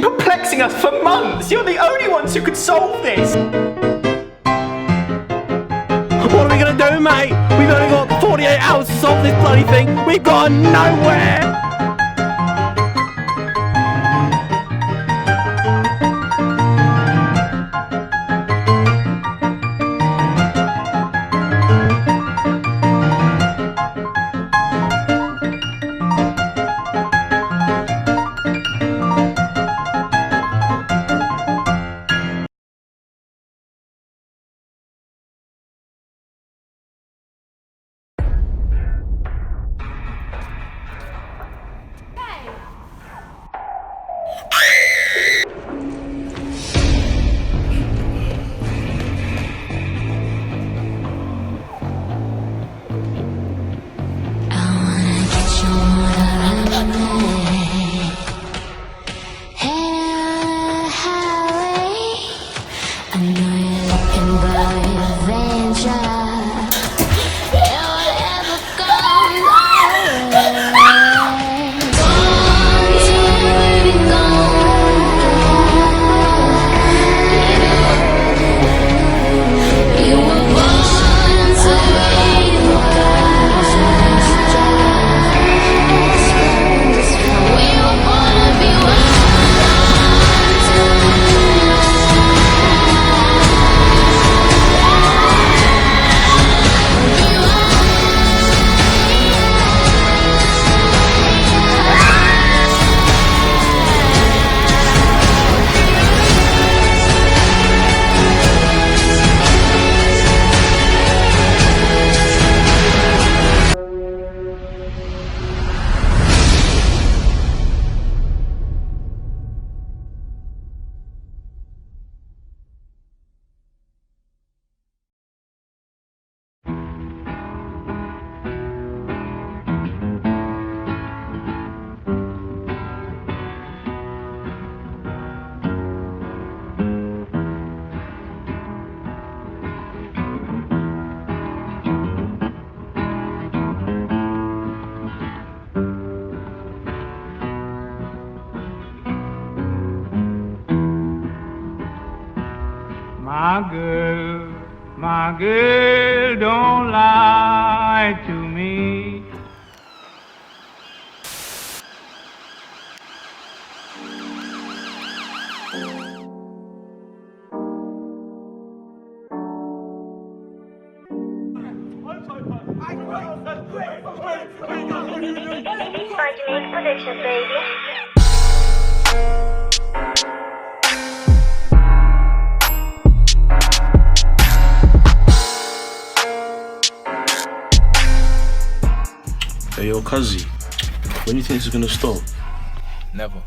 been perplexing us for months. You're the only ones who could solve this. What are we gonna do, mate? We've only got 48 hours to solve this bloody thing. We've gone nowhere. My girl don't lie to me. Martinique Production, baby. Hey, yo, Cuzzy, when do you think this is gonna stop? Never.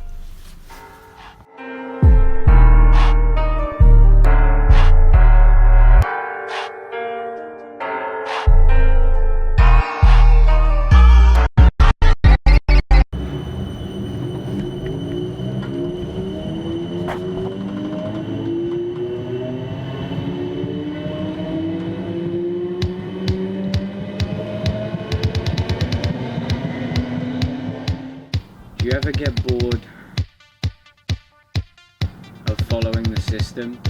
Do you ever get bored of following the system?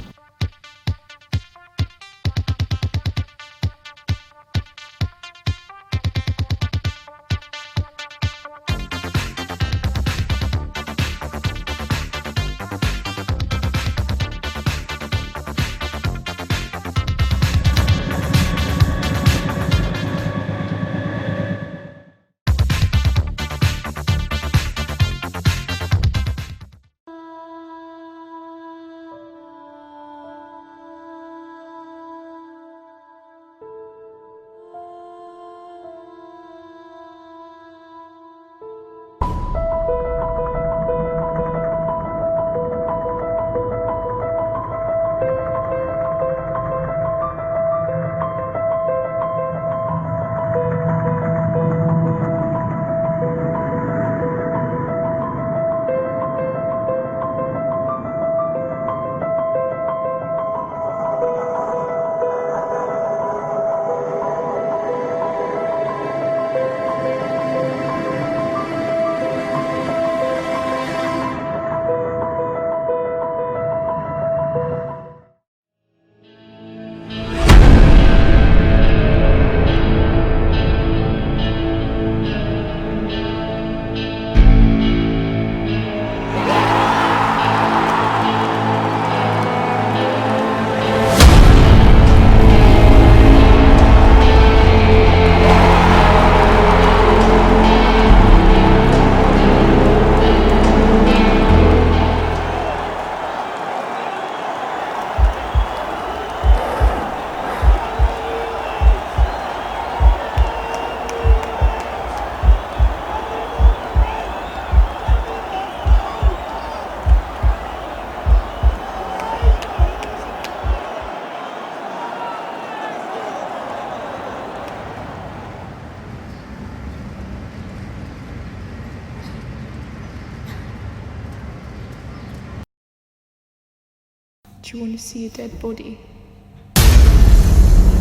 Do you want to see a dead body?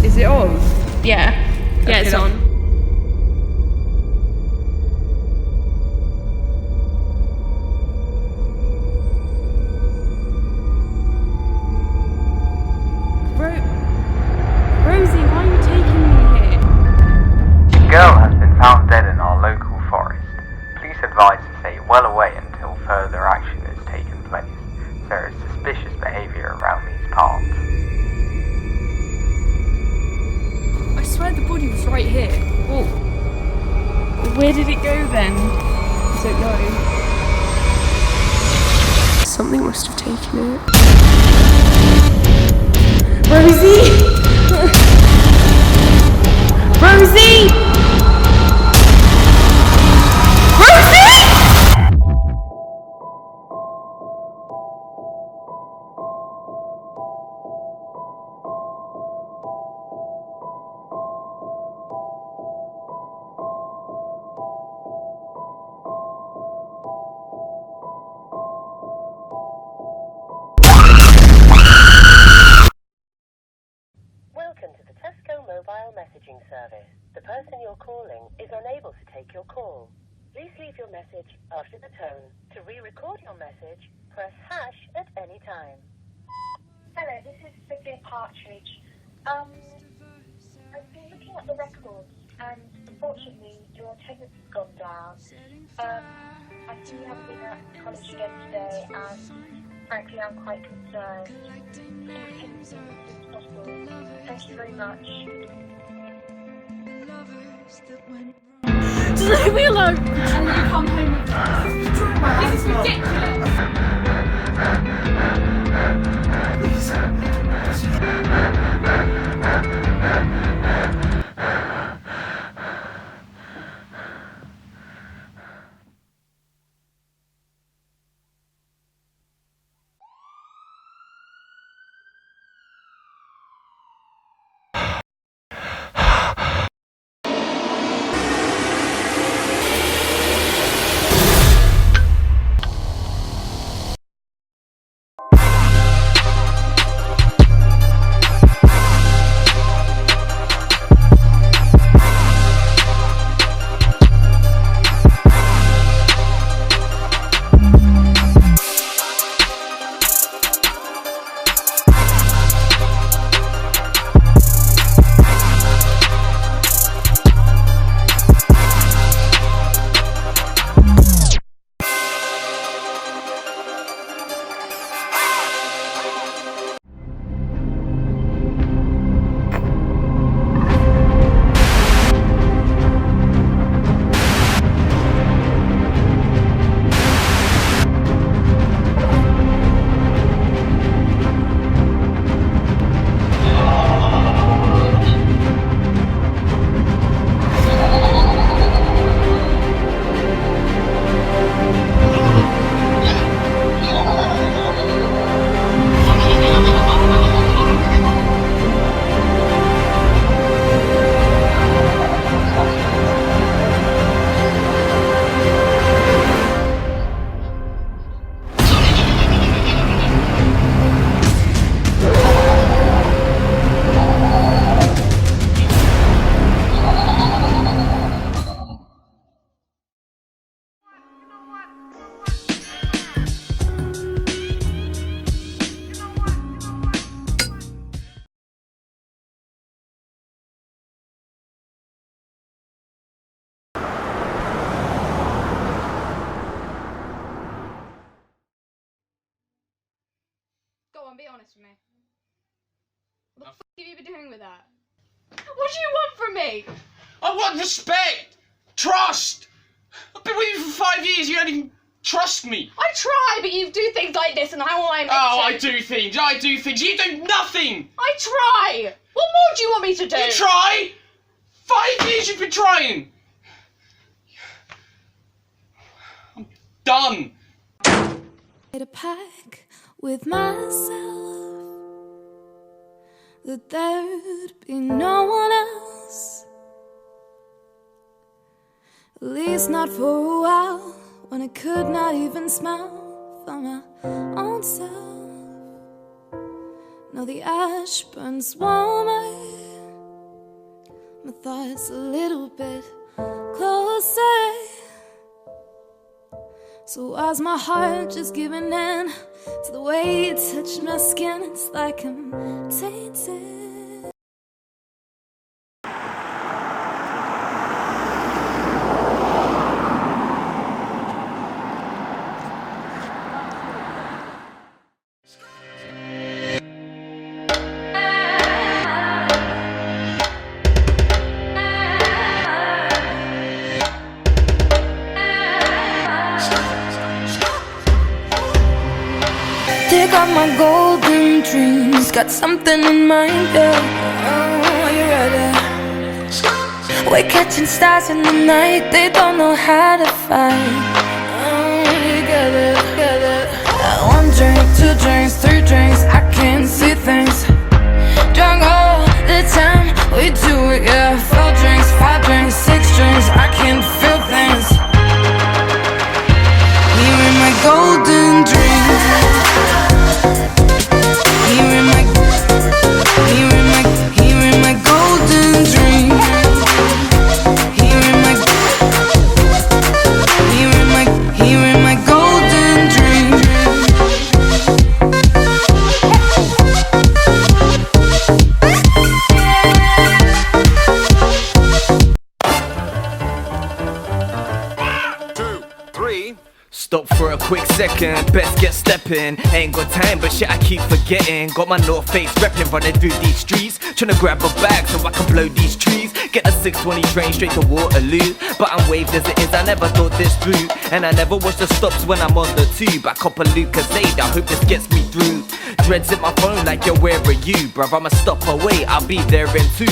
Is it on? Yeah. Yeah, it's on. Rosie, why are you taking me here? The girl has been found dead in our local forest. Police advise to stay well away until further action has taken place. There is suspicious behaviour around these parts. I swear the body was right here. Well, where did it go then? I don't know. Something must have taken it. Rosie! Rosie! Rosie! Welcome to the Tesco mobile messaging service. The person you're calling is unable to take your call. Please leave your message after the tone. To re-record your message, press hash at any time. Hello, this is Sophia Partridge. I've been looking at the records, and unfortunately, your attendance has gone down. I see you haven't been at college again today, and frankly, I'm quite concerned. Please can as soon as possible. Thank you very much. Just leave me alone and then come home with us. This is ridiculous. Go on, be honest with me. What the f*** have you been doing with that? What do you want from me? I want respect! Trust! I've been with you for 5 years, you don't even trust me! I try, but you do things like this and I'm all I'm I do things, you do nothing! I try! What more do you want me to do? You try? 5 years you've been trying! I'm done! Made a pact with myself that there'd be no one else, at least not for a while, when I could not even smile for my own self. Now the ash burns warmer, my thoughts a little bit closer. So why's my heart just giving in to the way you touch my skin? It's like I'm tainted. Dig up my golden dreams, got something in mind, yeah. Oh, you ready? We're catching stars in the night, they don't know how to fight. Oh, you get it, get it. 1 drink, 2 drinks, 3 drinks, I can't see things. Drunk all the time, we do it, yeah. 4 drinks, 5 drinks, 6 drinks, I can't feel things. You're in my golden dreams. Here in my golden dream. Here in my golden dream. Stop for a quick second, best get stepping. Ain't got time, but shit I keep forgetting. Got my North Face reppin', running through these streets, tryna grab a bag so I can blow these trees. Get the 620 train straight to Waterloo, but I'm waved as it is, I never thought this through. And I never watch the stops when I'm on the tube. I cop a Lucasade, I hope this gets me through. Dreads in my phone like, yo, where are you? Bruv, I'ma stop away, I'll be there in 2.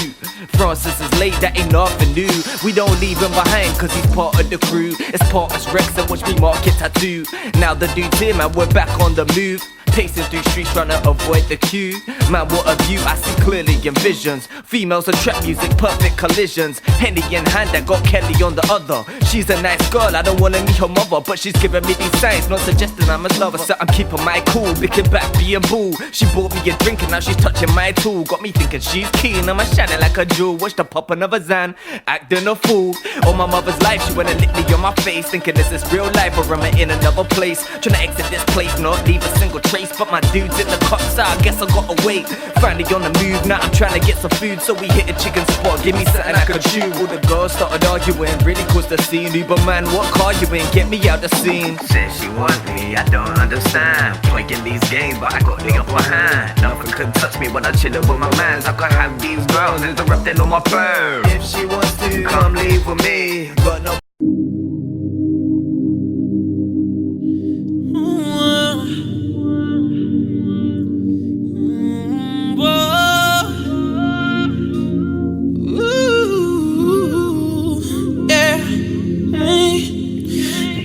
Francis is late, that ain't nothing new. We don't leave him behind, cause he's part of the crew. It's part of Rex and watch me mark it tattoo. Now the dude's here, man, we're back on the move. Pacing through streets trying to avoid the queue. Man, what a view, I see clearly in visions. Females and trap music, perfect collisions. Henny in hand, I got Kelly on the other. She's a nice girl, I don't wanna meet her mother, but she's giving me these signs, not suggesting I'm a lover. So I'm keeping my cool, picking back, being bull. She bought me a drink and now she's touching my tool. Got me thinking she's keen, I'm a shining like a jewel. Watch the pop another Zan, acting a fool. On my mother's life, she wanna lick me on my face, thinking this is real life or am I in another place? Trying to exit this place, not leave a single trace. But my dude's in the cut, so I guess I gotta wait. Finally on the move, now I'm trying to get some food. So we hit a chicken spot, give me something I can chew. All the girls started arguing, really caused the scene. Uber man, what car you in? Get me out the scene. Says she wants me, I don't understand. Playing these games, but I got the upper hand. Nothing can touch me when I chillin' with my mans. I can't have these girls interrupting on my phone. If she wants to, come leave with me. But no.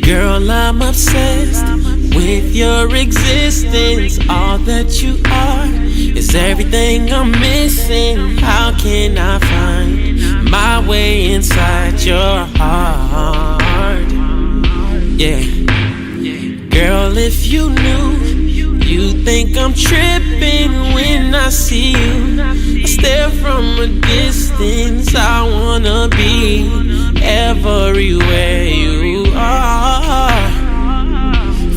Girl, I'm obsessed with your existence. All that you are is everything I'm missing. How can I find my way inside your heart? Yeah. Girl, if you knew, you think I'm tripping when I see you. I stare from a distance, I wanna be everywhere you are.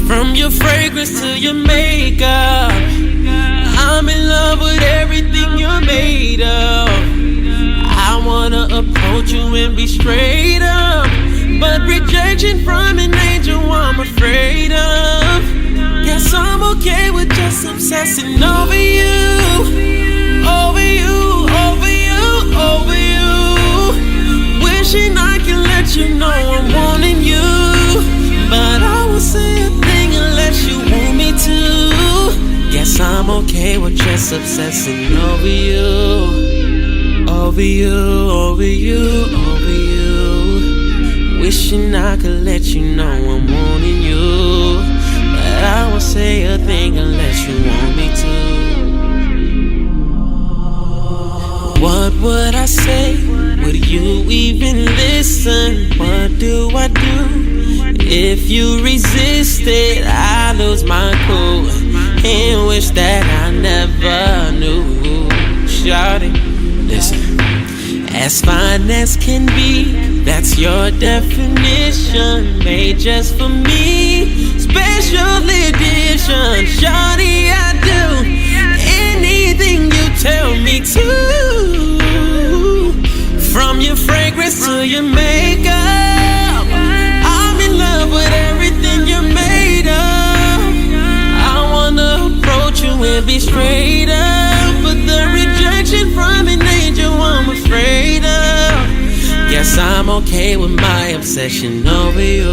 From your fragrance to your makeup, I'm in love with everything you're made of. I wanna approach you and be straight up, but rejection from an angel I'm afraid of. Guess I'm okay with just obsessing over you, over you, over you, over you. Wishing I can let you know I'm wanting you, but I won't say a thing unless you want me to. Guess I'm okay with just obsessing over you, over you, over you, over you. Wishing I could let you know I'm wanting you, but I won't say a thing unless you want me to. What would I say Would you even listen? What do I do? If you resist it, I lose my cool and wish that I never knew. Shawty, listen. As fine as can be, that's your definition. Made just for me, special edition. Shawty, I do anything you tell me to. From your fragrance to your makeup, I'm in love with everything you're made of. I wanna approach you and be straight up, but the rejection from an angel I'm afraid of. Guess I'm okay with my obsession over you,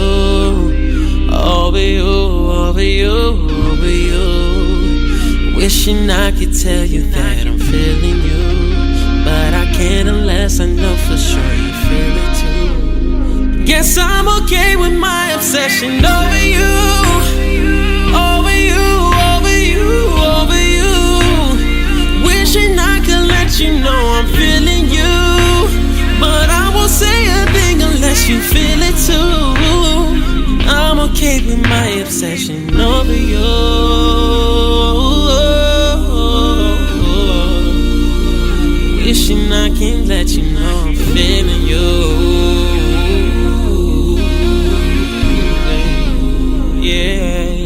over you, over you, over you. Wishing I could tell you that I'm feeling you, but I can't unless I know for sure you feel it too. Guess I'm okay with my obsession over you, over you, over you, over you. Wishing I could let you know I'm feeling you, but I won't say a thing unless you feel it too. I'm okay with my obsession over you. Wishing I can let you know I'm feeling you. Yeah.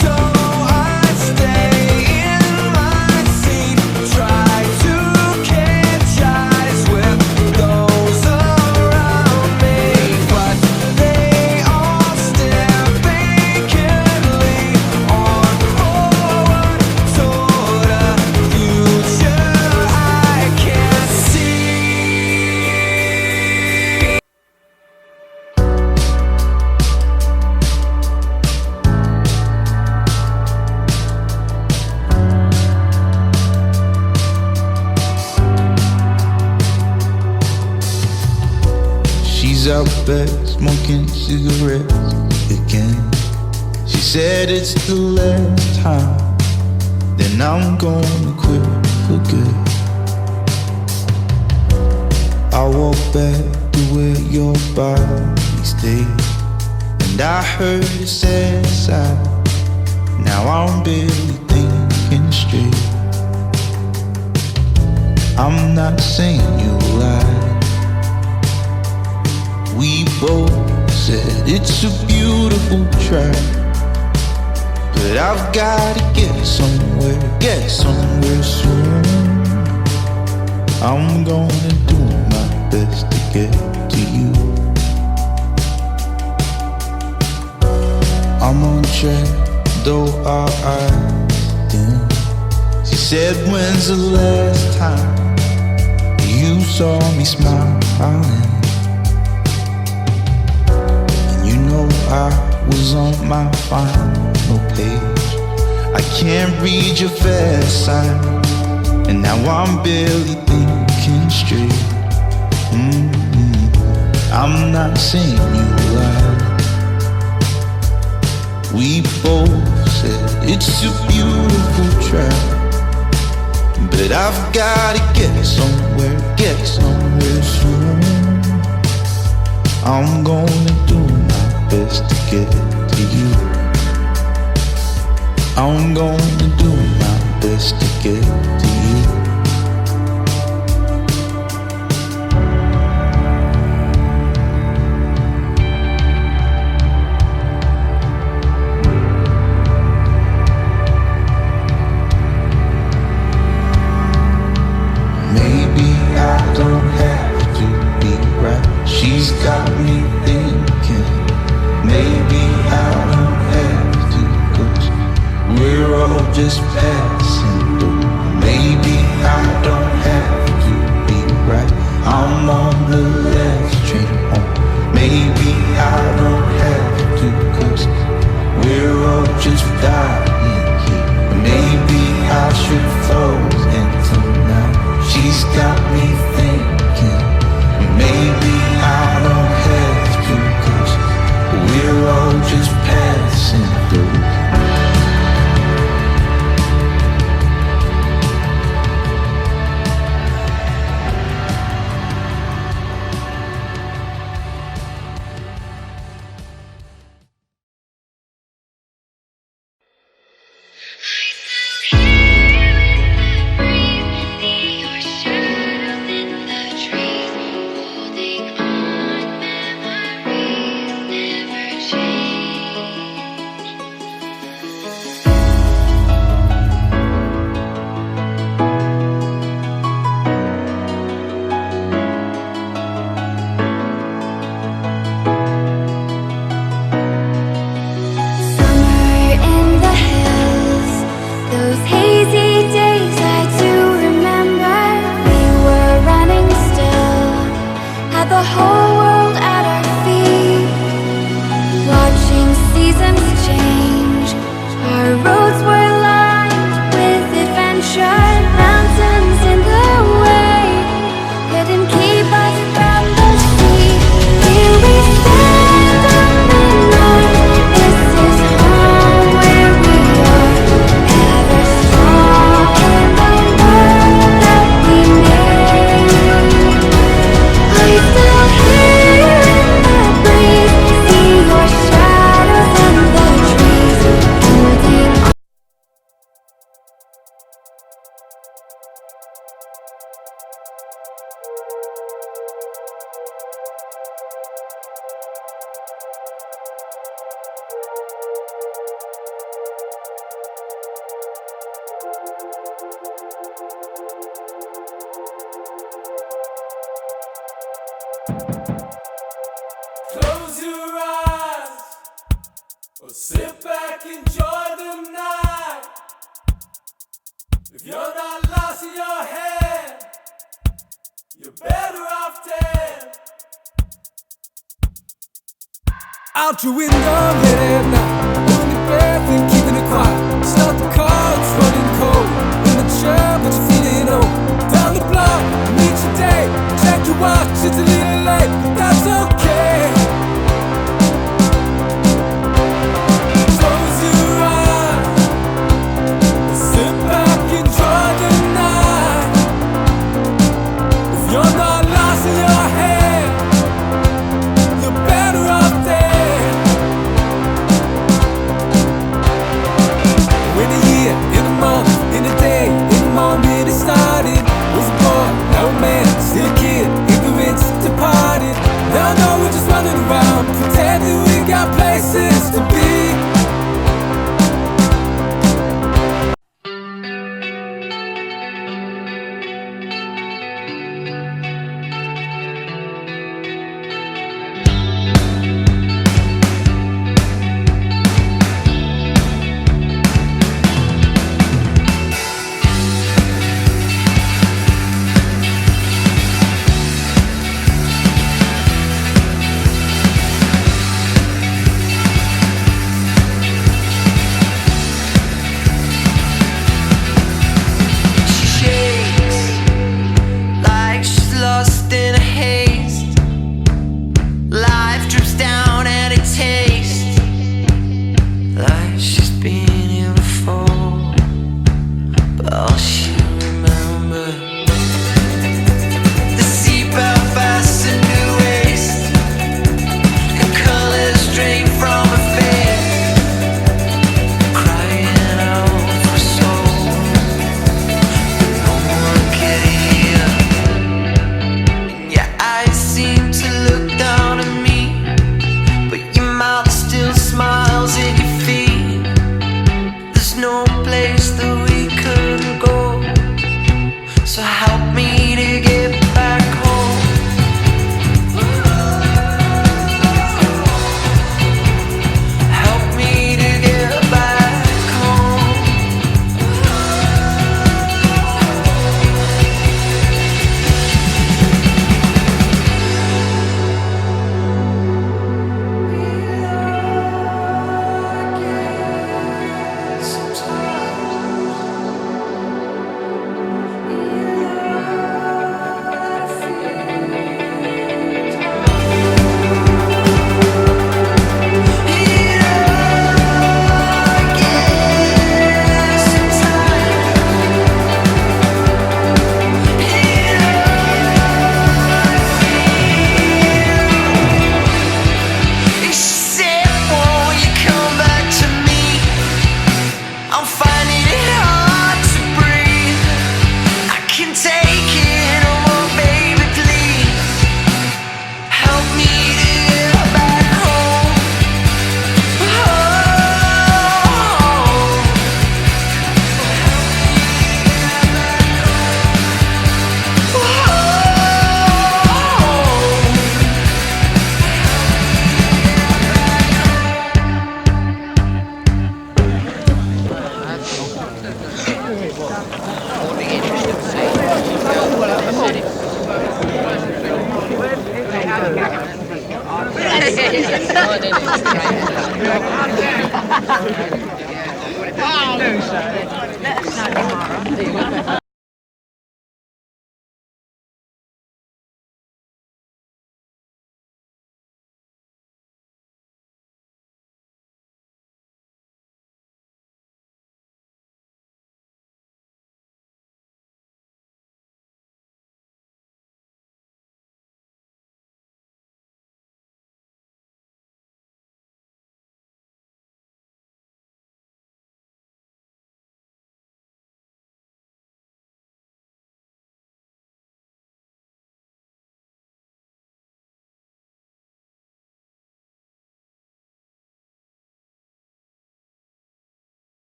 So I stay in my seat, try She's out back smoking cigarettes again. She said it's the last time, then I'm gonna quit for good. I walk back to where your body stayed, and I heard a sad sigh. Now I'm barely thinking straight. I'm not saying you lied. We both said it's a beautiful track, but I've gotta get somewhere soon. I'm gonna do my best to get to you. I'm on track, though our eyes dim. She said, when's the last time you saw me smiling? And you know I was on my final page. I can't read your fast sign, and now I'm barely thinking straight. I'm not saying you lied. We both said it's a beautiful track, but I've gotta get somewhere soon. I'm gonna do my best to get to you. I'm gonna do my best to get to you. She's got me thinking, maybe I don't have to, 'cause we're all just passing through. Maybe I don't have to be right, I'm on the last train home. Maybe I don't have to, 'cause we're all just dying here. Maybe I should fall into night. She's got me thinking, maybe I don't have to, 'cause we're all just passing through. Close your eyes, or sit back, enjoy the night. If you're not lost in your head, you're better off dead. Out your window late at night, holding your breath and keeping it quiet. Start the car, it's running cold. In the chair, but you're feeling old. Down the block, meet your day. Check your watch, it's a little late. That's okay.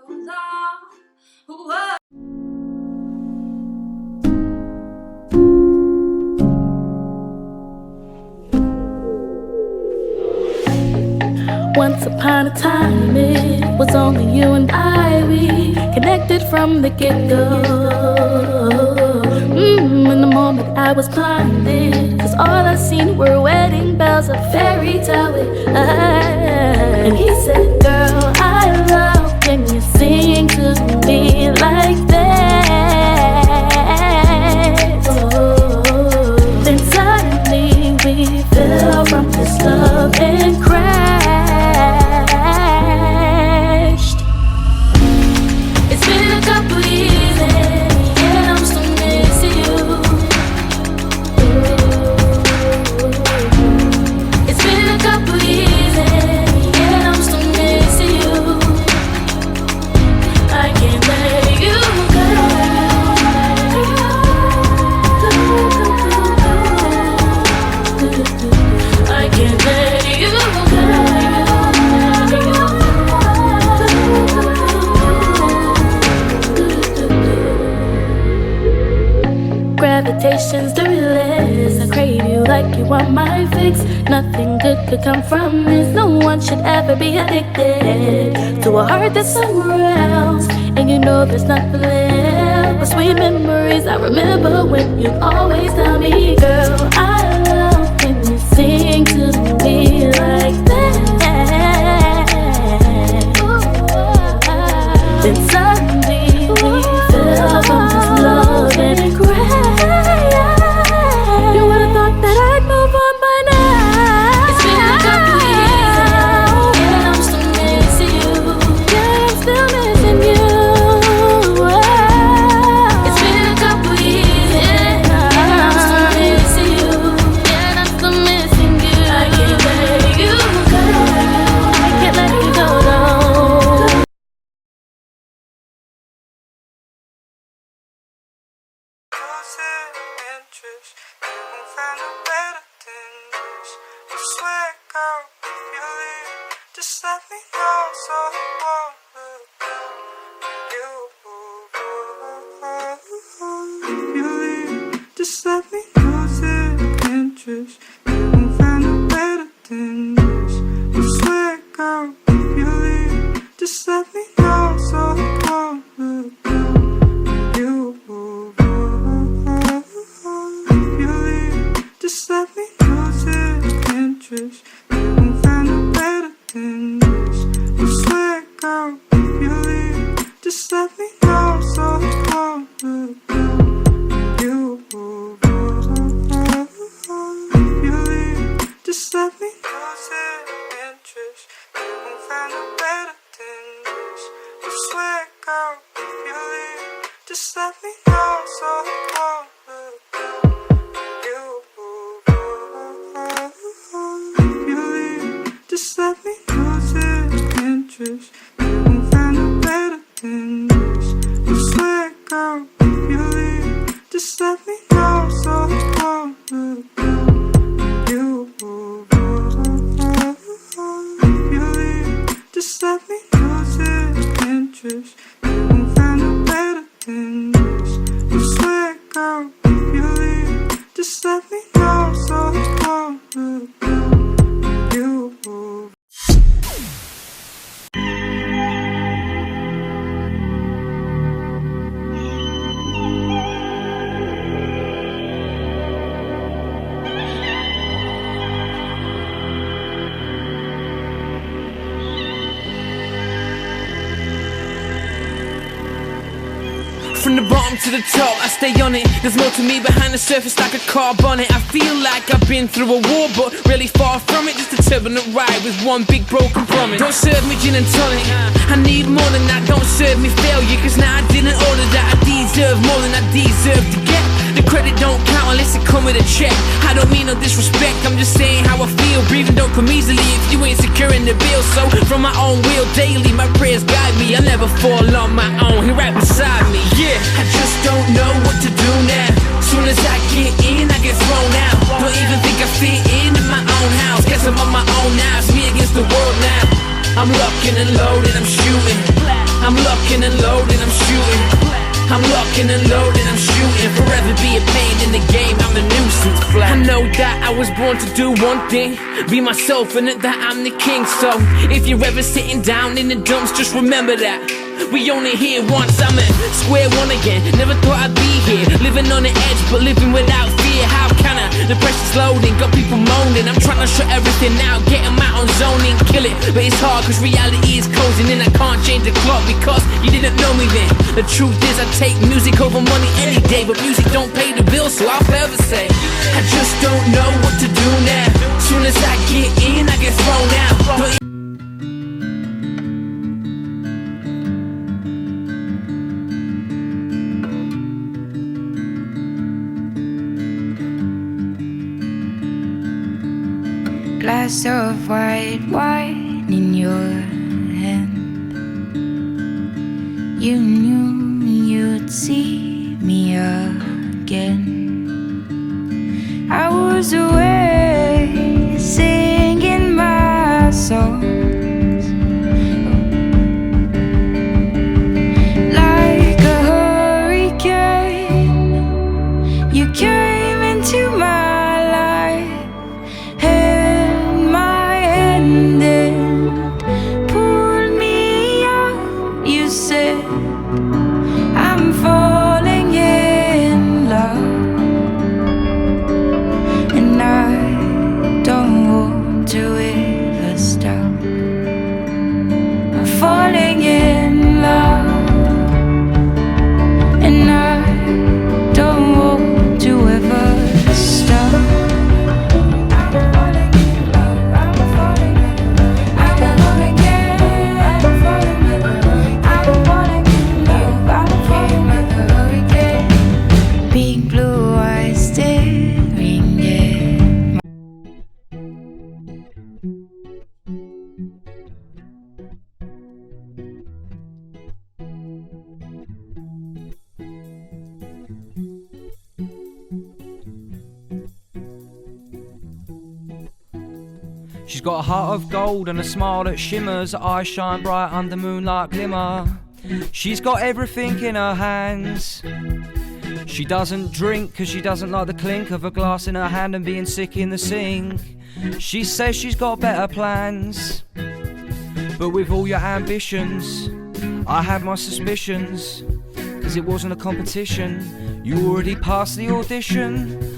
long. Whoa. Once upon a time, it was only you and I. We connected from the get-go. In the moment I was blinded, 'cause all I seen were wedding bells, a fairy tale with us. And he said, girl, I love when you sing to me like that. Then suddenly we fell from this love and crashed. It's been a couple years and I'm still missing you. It's been a couple years and I'm still missing you. I can't let you go. I can't let you go. Gravitation's the realest. I crave you like you are my fix. Nothing good could come from this. No one should ever be addicted to a heart that's somewhere else. And you know there's nothing left but sweet memories. I remember when you always tell me, girl, I love when you sing to me like that. Then suddenly we fell from this love and crashed. You would've thought that I'd move on by now. It's been a couple years and I'm still missing you. Yeah, I'm still missing you. It's been a couple years and I'm still missing you. Yeah, I'm still missing you. I can't let you go. I can't let you go, no. Just let me know so I won't look down. If you leave, just let me know the interest. You won't find a better than this. I swear, girl, if you leave, just let me know so I won't look down. If you leave, just let me know the interest. You won't find a better than this. I swear, girl, if you leave, just let me know so I won't look down. You leave, just let me know the interest. You won't find a better than this. I swear, girl, if you leave, just let me know so I won't look down. You leave, just let me know the interest. You won't find a better than this. I swear, girl, if you leave, just let me know so I won't look down. You leave, just let me know the interest. You won't find a better than this. I swear, girl, if you leave, just let me know so I won't look down. You From the bottom to the top, I stay on it. There's more to me behind the surface like a car bonnet. I feel like I've been through a war, but really far from it. Just a turbulent ride with one big broken promise. Don't serve me gin and tonic, I need more than that. Don't serve me failure, cause now I didn't order that. I deserve more than I deserve to get. The credit don't count unless it come with a check. I don't mean no disrespect, I'm just saying how I feel. Breathing don't come easily if you ain't securing the bill. So from my own will daily, my prayers guide me. I never fall on my own, he right beside me. Yeah, I just don't know what to do now. Soon as I get in, I get thrown out. Don't even think I fit in my own house. Guess I'm on my own now, it's me against the world now. I'm locking and loading, I'm shooting. I'm locking locking and loading, I'm shooting. I'm locking and loading, I'm shooting. Forever be a pain in the game, I'm a nuisance flat. I know that I was born to do one thing, be myself and that I'm the king. So if you're ever sitting down in the dumps, just remember that we only here once. I'm at square one again, never thought I'd be here, living on the edge but living without fear. How can I? The pressure's loading, got people moaning. I'm trying to shut everything out, get them out on zoning, kill it, but it's hard cause reality is closing in. I can't change the clock because you didn't know me then. The truth is I take music over money any day, but music don't pay the bills, so I'll forever say I just don't know what to do now. Soon as I get in, I get thrown out. But glass of white wine in your hand. You knew you'd see me again. I was away singing my songs like a hurricane. You came into my life, held my hand and pulled me out. You said, I'm falling in love, and I don't want to ever stop. I'm falling in love, and I don't want to ever stop. Big blue eyes staring at my She's got a heart of gold and a smile that shimmers, her eyes shine bright under moonlight glimmer. She's got everything in her hands. She doesn't drink cause she doesn't like the clink of a glass in her hand and being sick in the sink. She says she's got better plans, but with all your ambitions, I had my suspicions, cause it wasn't a competition. You already passed the audition.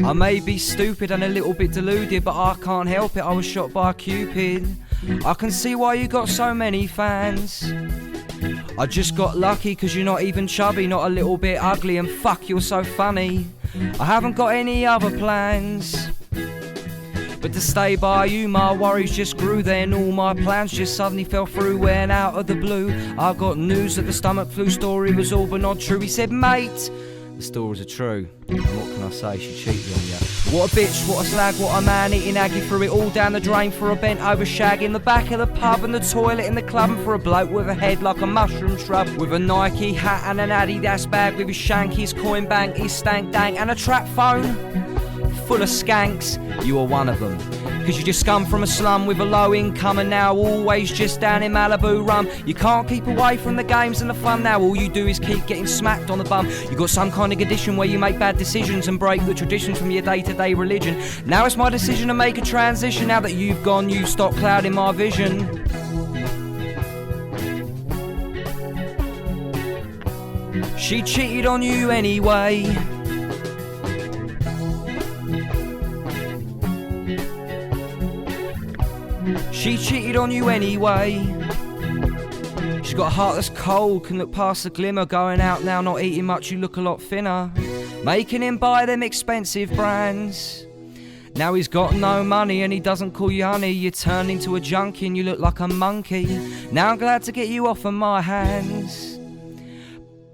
I may be stupid and a little bit deluded, but I can't help it, I was shot by Cupid. I can see why you got so many fans. I just got lucky cause you're not even chubby, not a little bit ugly, and fuck, you're so funny. I haven't got any other plans but to stay by you. My worries just grew then, all my plans just suddenly fell through when out of the blue I got news that the stomach flu story was all but not true. He said, mate, the stories are true. And what can I say, she cheated on you. What a bitch, what a slag, what a man, eating Aggie, threw it all down the drain for a bent over shag in the back of the pub and the toilet in the club, and for a bloke with a head like a mushroom shrub, with a Nike hat and an Adidas bag, with his shank, his coin bank, his stank dank, and a trap phone full of skanks. You are one of them, cause you just come from a slum with a low income and now always just down in Malibu rum. You can't keep away from the games and the fun, now all you do is keep getting smacked on the bum. You got some kind of condition where you make bad decisions and break the traditions from your day-to-day religion. Now it's my decision to make a transition. Now that you've gone, you've stopped clouding my vision. She cheated on you anyway. She cheated on you anyway. She's got a heart that's cold, can look past the glimmer. Going out now, not eating much, you look a lot thinner. Making him buy them expensive brands. Now he's got no money and he doesn't call you honey. You turn into a junkie and you look like a monkey. Now I'm glad to get you off of my hands.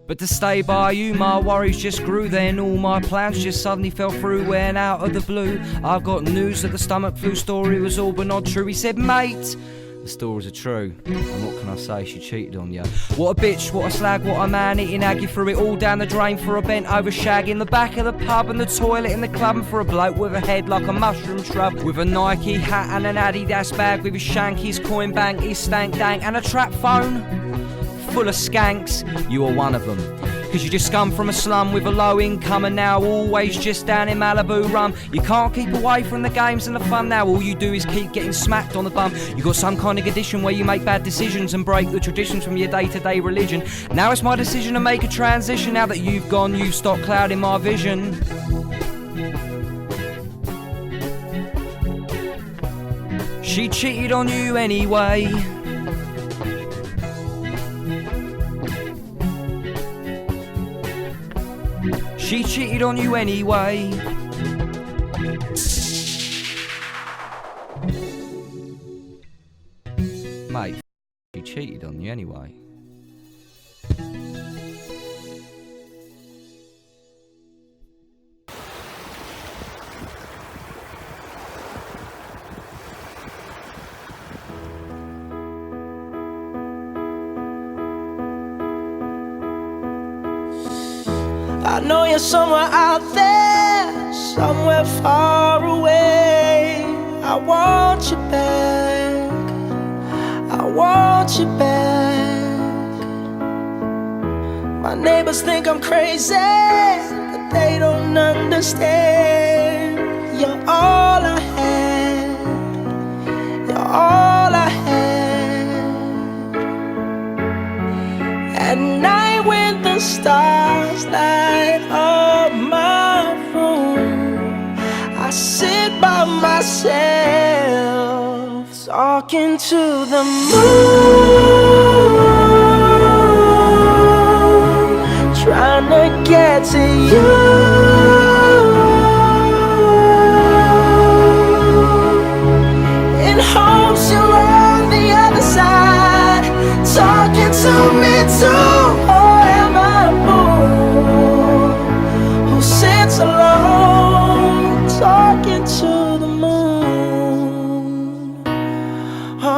But to stay by you, my worries just grew then. All my plans just suddenly fell through when out of the blue I've got news that the stomach flu story was all but not true. He said, mate, the stories are true. And what can I say, she cheated on you. What a bitch, what a slag, what a man, eating Aggie, threw it all down the drain for a bent over shag in the back of the pub and the toilet in the club, and for a bloke with a head like a mushroom shrub, with a Nike hat and an Adidas bag, with his shank, his coin bank, his stank dank, and a trap phone full of skanks, you are one of them. Cause you just come from a slum with a low income and now always just down in Malibu rum. You can't keep away from the games and the fun now, all you do is keep getting smacked on the bum. You got some kind of addiction where you make bad decisions and break the traditions from your day-to-day religion. Now it's my decision to make a transition. Now that you've gone, you've stopped clouding my vision. She cheated on you anyway. She cheated on you anyway. Mate, she cheated on you anyway. I know you're somewhere out there, somewhere far away. I want you back, I want you back. My neighbors think I'm crazy, but they don't understand. You're all I had, you're all I had. At night when the stars light up my room, I sit by myself, talking to the moon, trying to get to you. In hopes you're on the other side, talking to me too. Or am I a fool who sits alone, talking to the moon? Oh,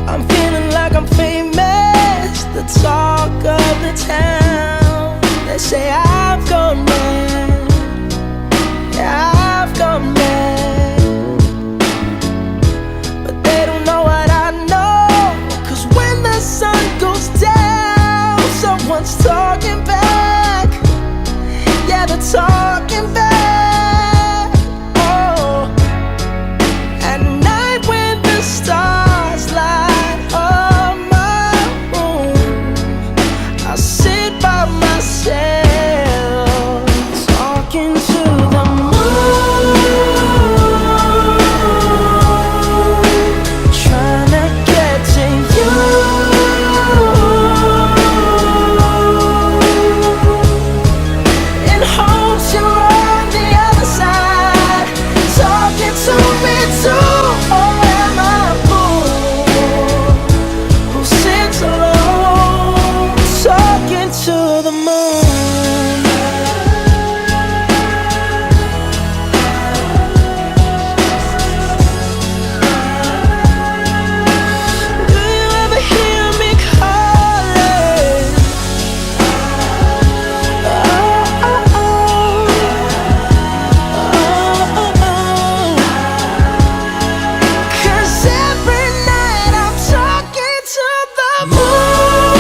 I'm feeling like I'm famous, the talk of the town. They say I've gone mad, yeah, I've gone mad. But they don't know what I know, 'cause when the sun goes down, someone's talking back. Yeah, they're talking back. Oh, at night when the stars light up my room, I sit by myself, talking to the moon, trying to get to you. In hopes you're on the other side, talking to me too. Or am I a fool who sits alone, talking to the moon? Do you ever hear me calling? Oh, oh, oh. Oh, oh, oh. 'Cause every night I'm talking to the moon,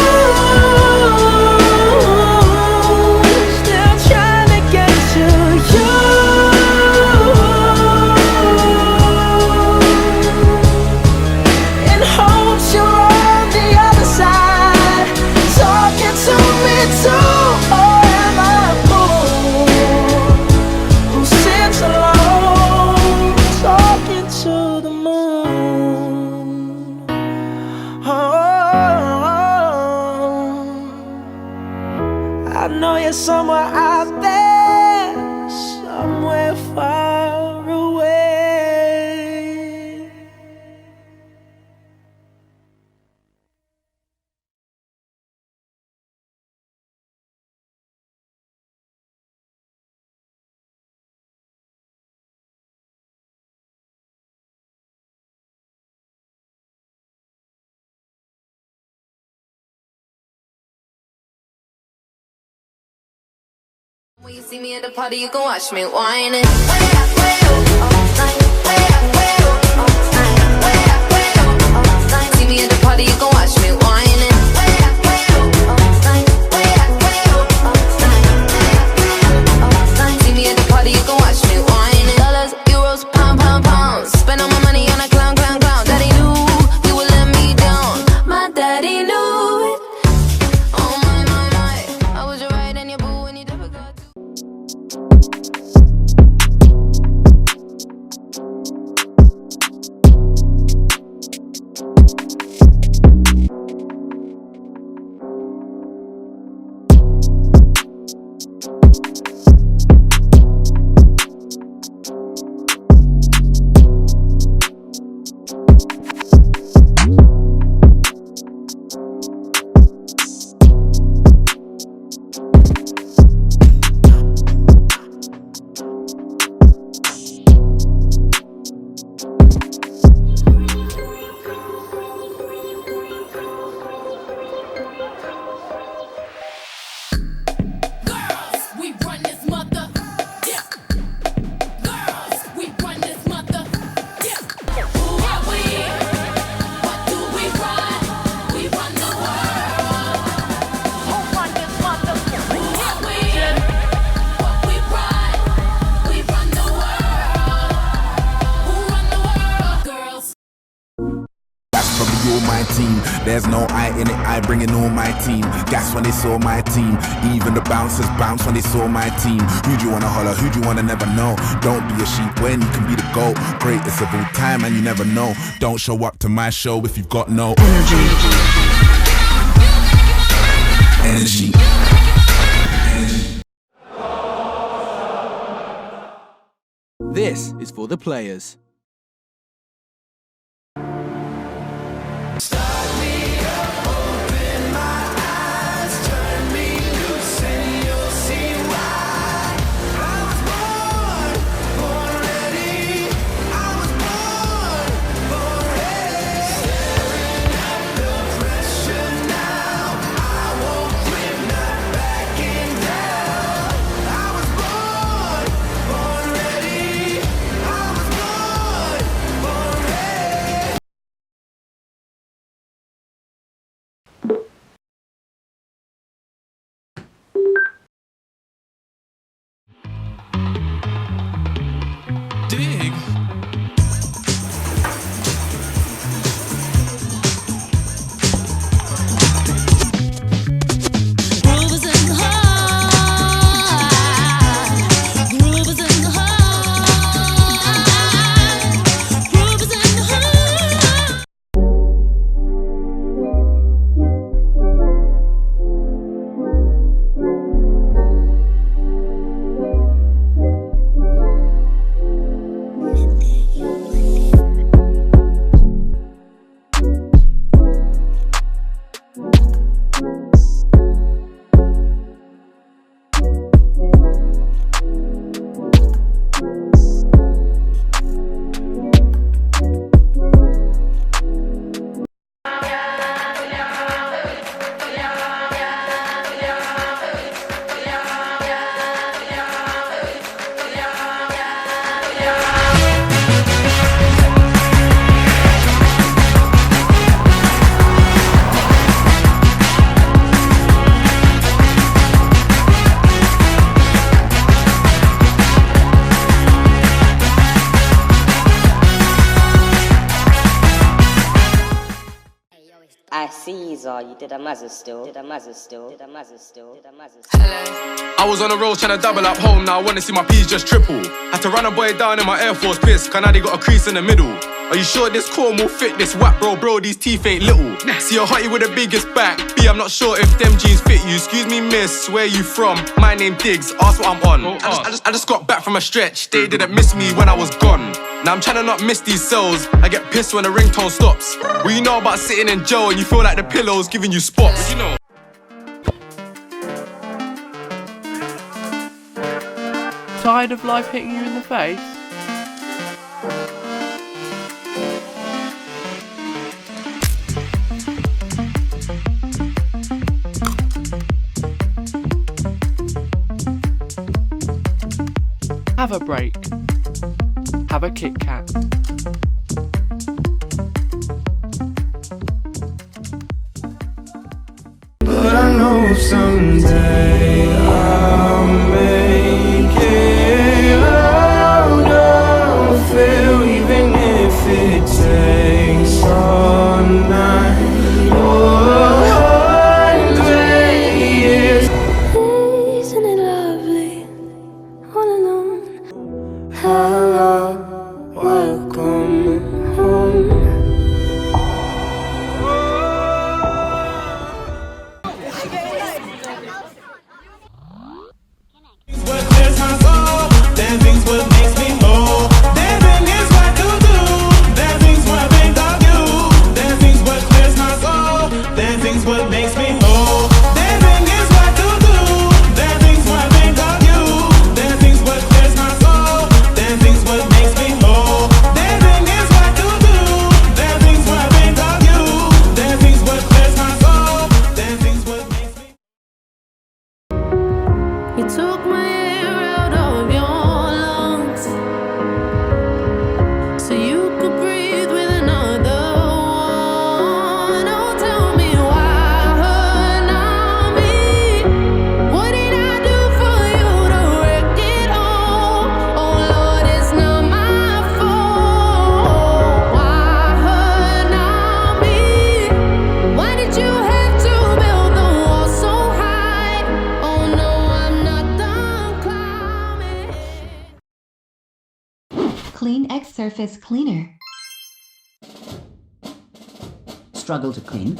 still trying to get to you. In hopes you're on the other side, talking to me too. Or am I a fool who sits alone, talking to the moon? Oh, I know you're somewhere out there, somewhere far away. When you see me at the party, you can watch me whining. There's no I in it, I bring in all my team. Gas when they saw my team. Even the bouncers bounce when they saw my team. Who do you wanna holler, who do you wanna never know? Don't be a sheep when you can be the GOAT. Greatest of all time and you never know. Don't show up to my show if you've got no energy. Energy. This is for the players. Dig. I see, Zar, you did a mazza still. I was on the road trying to double up home, now I wanna see my P's just triple. Had to run a boy down in my Air Force piss, cause now they got a crease in the middle. Are you sure this corn will fit this whack, bro, these teeth ain't little. See a hottie with the biggest back, B, I'm not sure if them jeans fit you. Excuse me miss, where you from? My name Diggs, ask what I'm on. I just got back from a stretch, they didn't miss me when I was gone. Now I'm trying to not miss these cells, I get pissed when the ringtone stops. What you know about sitting in jail and you feel like the pillow's giving you spots? What you know? Tired of life hitting you in the face? Have a break. Have a Kit Kat. But I know someday I'll make it out of Phil, even if it takes all night or 100 years. Isn't it lovely, all alone? Hello, welcome home. surface cleaner. Struggle to clean?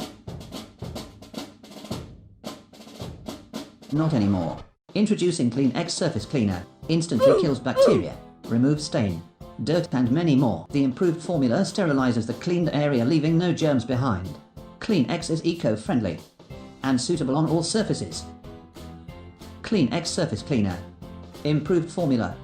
Not anymore. Introducing CleanX Surface Cleaner. Instantly kills bacteria, removes stain, dirt and many more. The improved formula sterilizes the cleaned area, leaving no germs behind. CleanX is eco-friendly and suitable on all surfaces. CleanX Surface Cleaner. Improved formula.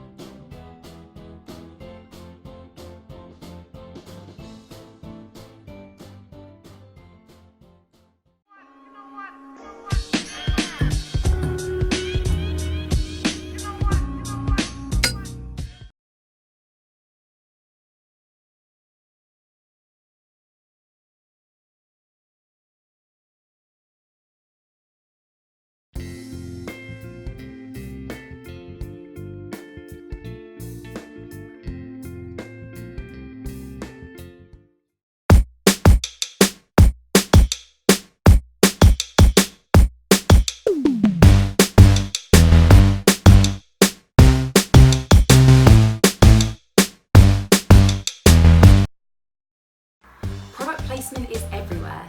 Product placement is everywhere.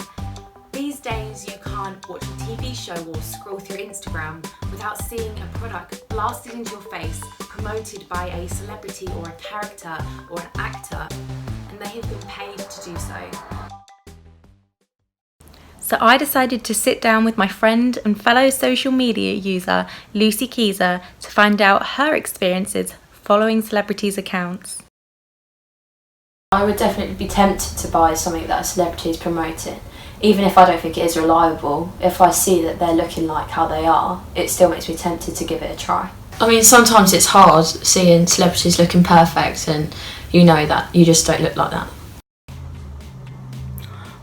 These days you can't watch a TV show or scroll through Instagram without seeing a product blasted into your face, promoted by a celebrity or a character or an actor, and they have been paid to do so. So I decided to sit down with my friend and fellow social media user Lucy Keyser to find out her experiences following celebrities' accounts. I would definitely be tempted to buy something that a celebrity is promoting. Even if I don't think it is reliable, if I see that they're looking like how they are, it still makes me tempted to give it a try. I mean, sometimes it's hard seeing celebrities looking perfect and you know that you just don't look like that.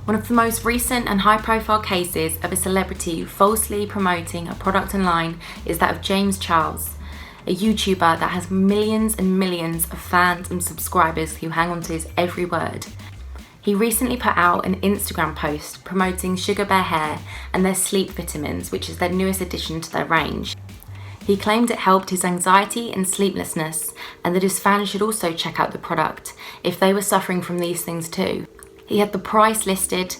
One of the most recent and high-profile cases of a celebrity falsely promoting a product online is that of James Charles, a YouTuber that has millions and millions of fans and subscribers who hang on to his every word. He recently put out an Instagram post promoting Sugar Bear Hair and their sleep vitamins, which is their newest addition to their range. He claimed it helped his anxiety and sleeplessness, and that his fans should also check out the product if they were suffering from these things too. He had the price listed,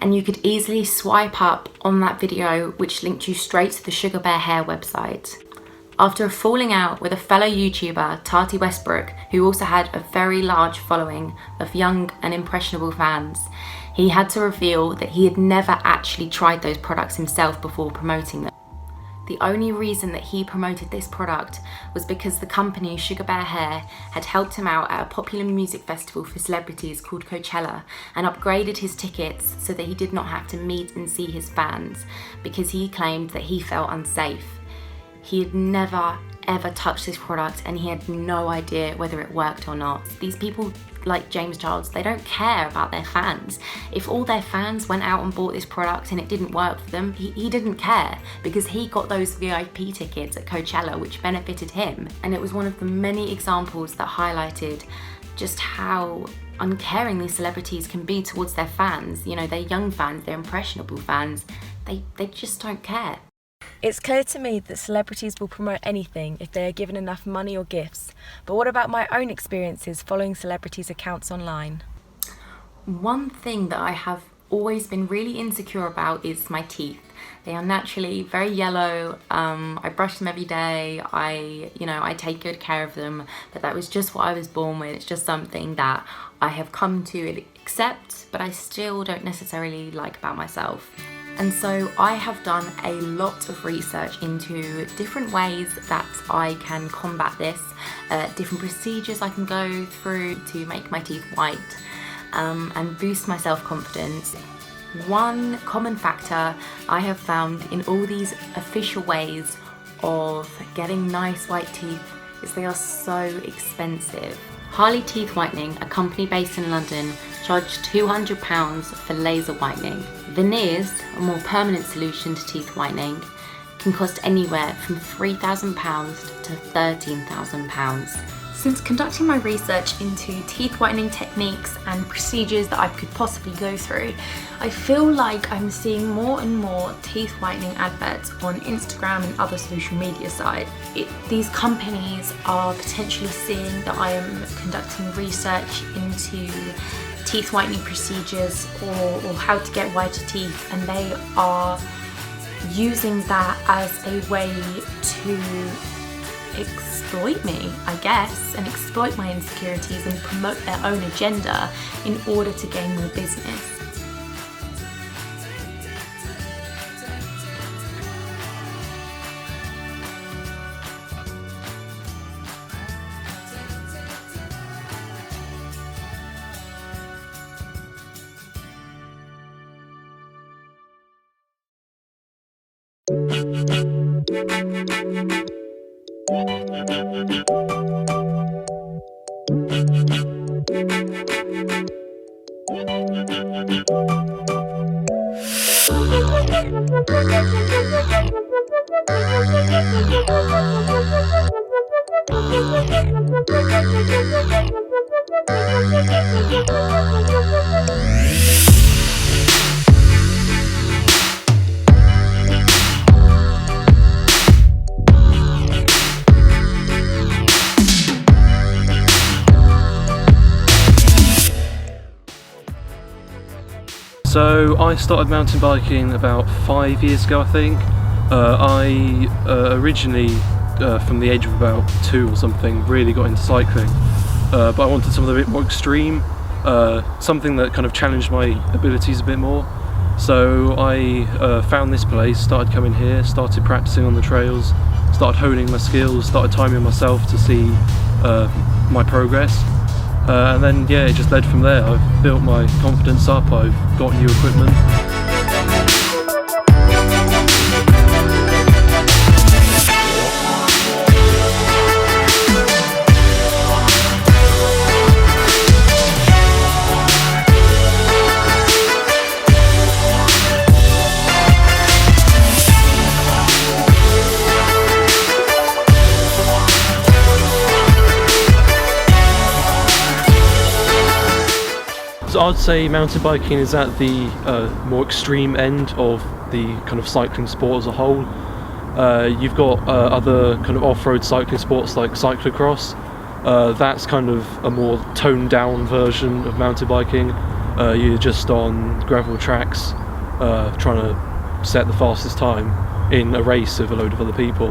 and you could easily swipe up on that video, which linked you straight to the Sugar Bear Hair website. After a falling out with a fellow YouTuber, Tati Westbrook, who also had a very large following of young and impressionable fans, he had to reveal that he had never actually tried those products himself before promoting them. The only reason that he promoted this product was because the company Sugar Bear Hair had helped him out at a popular music festival for celebrities called Coachella and upgraded his tickets so that he did not have to meet and see his fans because he claimed that he felt unsafe. He had never ever touched this product and he had no idea whether it worked or not. These people like James Charles, they don't care about their fans. If all their fans went out and bought this product and it didn't work for them, he didn't care because he got those VIP tickets at Coachella, which benefited him. And it was one of the many examples that highlighted just how uncaring these celebrities can be towards their fans. You know, they're young fans, they're impressionable fans. They just don't care. It's clear to me that celebrities will promote anything if they are given enough money or gifts, but what about my own experiences following celebrities' accounts online? One thing that I have always been really insecure about is my teeth. They are naturally very yellow. I brush them every day. I take good care of them, but that was just what I was born with. It's just something that I have come to accept, but I still don't necessarily like about myself. And so I have done a lot of research into different ways that I can combat this, different procedures I can go through to make my teeth white and boost my self-confidence. One common factor I have found in all these official ways of getting nice white teeth is they are so expensive. Harley Teeth Whitening, a company based in London, charged £200 for laser whitening. Veneers, a more permanent solution to teeth whitening, can cost anywhere from £3,000 to £13,000. Since conducting my research into teeth whitening techniques and procedures that I could possibly go through, I feel like I'm seeing more and more teeth whitening adverts on Instagram and other social media sites. These companies are potentially seeing that I am conducting research into teeth whitening procedures or how to get whiter teeth, and they are using that as a way to exploit me, I guess, and exploit my insecurities and promote their own agenda in order to gain more business. So I started mountain biking about 5 years ago, I think. I originally, from the age of about 2 or something, really got into cycling, but I wanted something a bit more extreme, something that kind of challenged my abilities a bit more. So I found this place, started coming here, started practicing on the trails, started honing my skills, started timing myself to see my progress. And then, yeah, it just led from there. I've built my confidence up, I've got new equipment. So I'd say mountain biking is at the more extreme end of the kind of cycling sport as a whole. You've got other kind of off-road cycling sports like cyclocross. That's kind of a more toned down version of mountain biking. You're just on gravel tracks trying to set the fastest time in a race with a load of other people.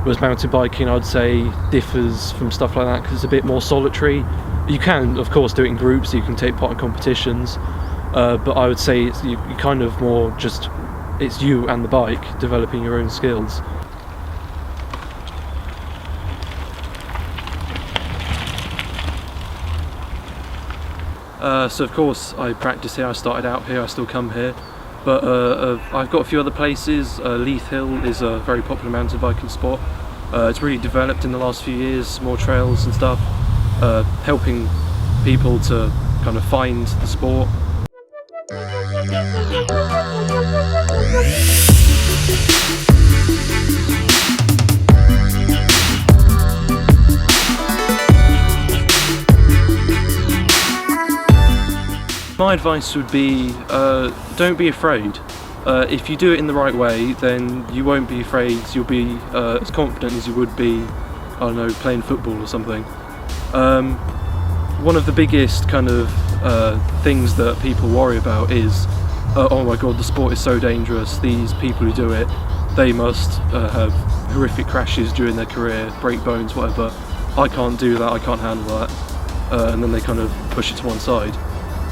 Whereas mountain biking, I'd say, differs from stuff like that because it's a bit more solitary. You can, of course, do it in groups, you can take part in competitions, but I would say it's you kind of more just, it's you and the bike developing your own skills. So of course I practice here, I started out here, I still come here, but I've got a few other places. Leith Hill is a very popular mountain biking spot. It's really developed in the last few years, more trails and stuff. Helping people to kind of find the sport. My advice would be, don't be afraid. If you do it in the right way, then you won't be afraid, you'll be as confident as you would be, I don't know, playing football or something. One of the biggest kind of things that people worry about is, oh my god, the sport is so dangerous, these people who do it, they must have horrific crashes during their career, break bones, whatever. I can't do that, I can't handle that, and then they kind of push it to one side.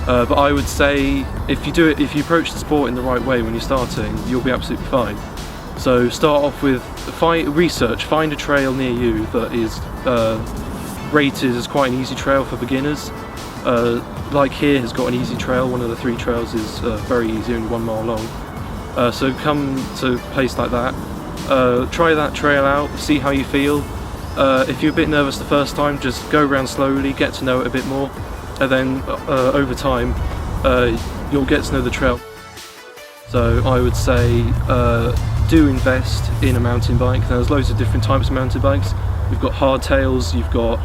But I would say if you approach the sport in the right way when you're starting, you'll be absolutely fine. So start off with find a trail near you that is rated as quite an easy trail for beginners. Like here has got an easy trail, one of the 3 trails is very easy, only 1 mile long. So come to a place like that, try that trail out, see how you feel. If you're a bit nervous the first time, just go around slowly, get to know it a bit more, and then over time you'll get to know the trail. So I would say do invest in a mountain bike. There's loads of different types of mountain bikes. You've got hardtails, you've got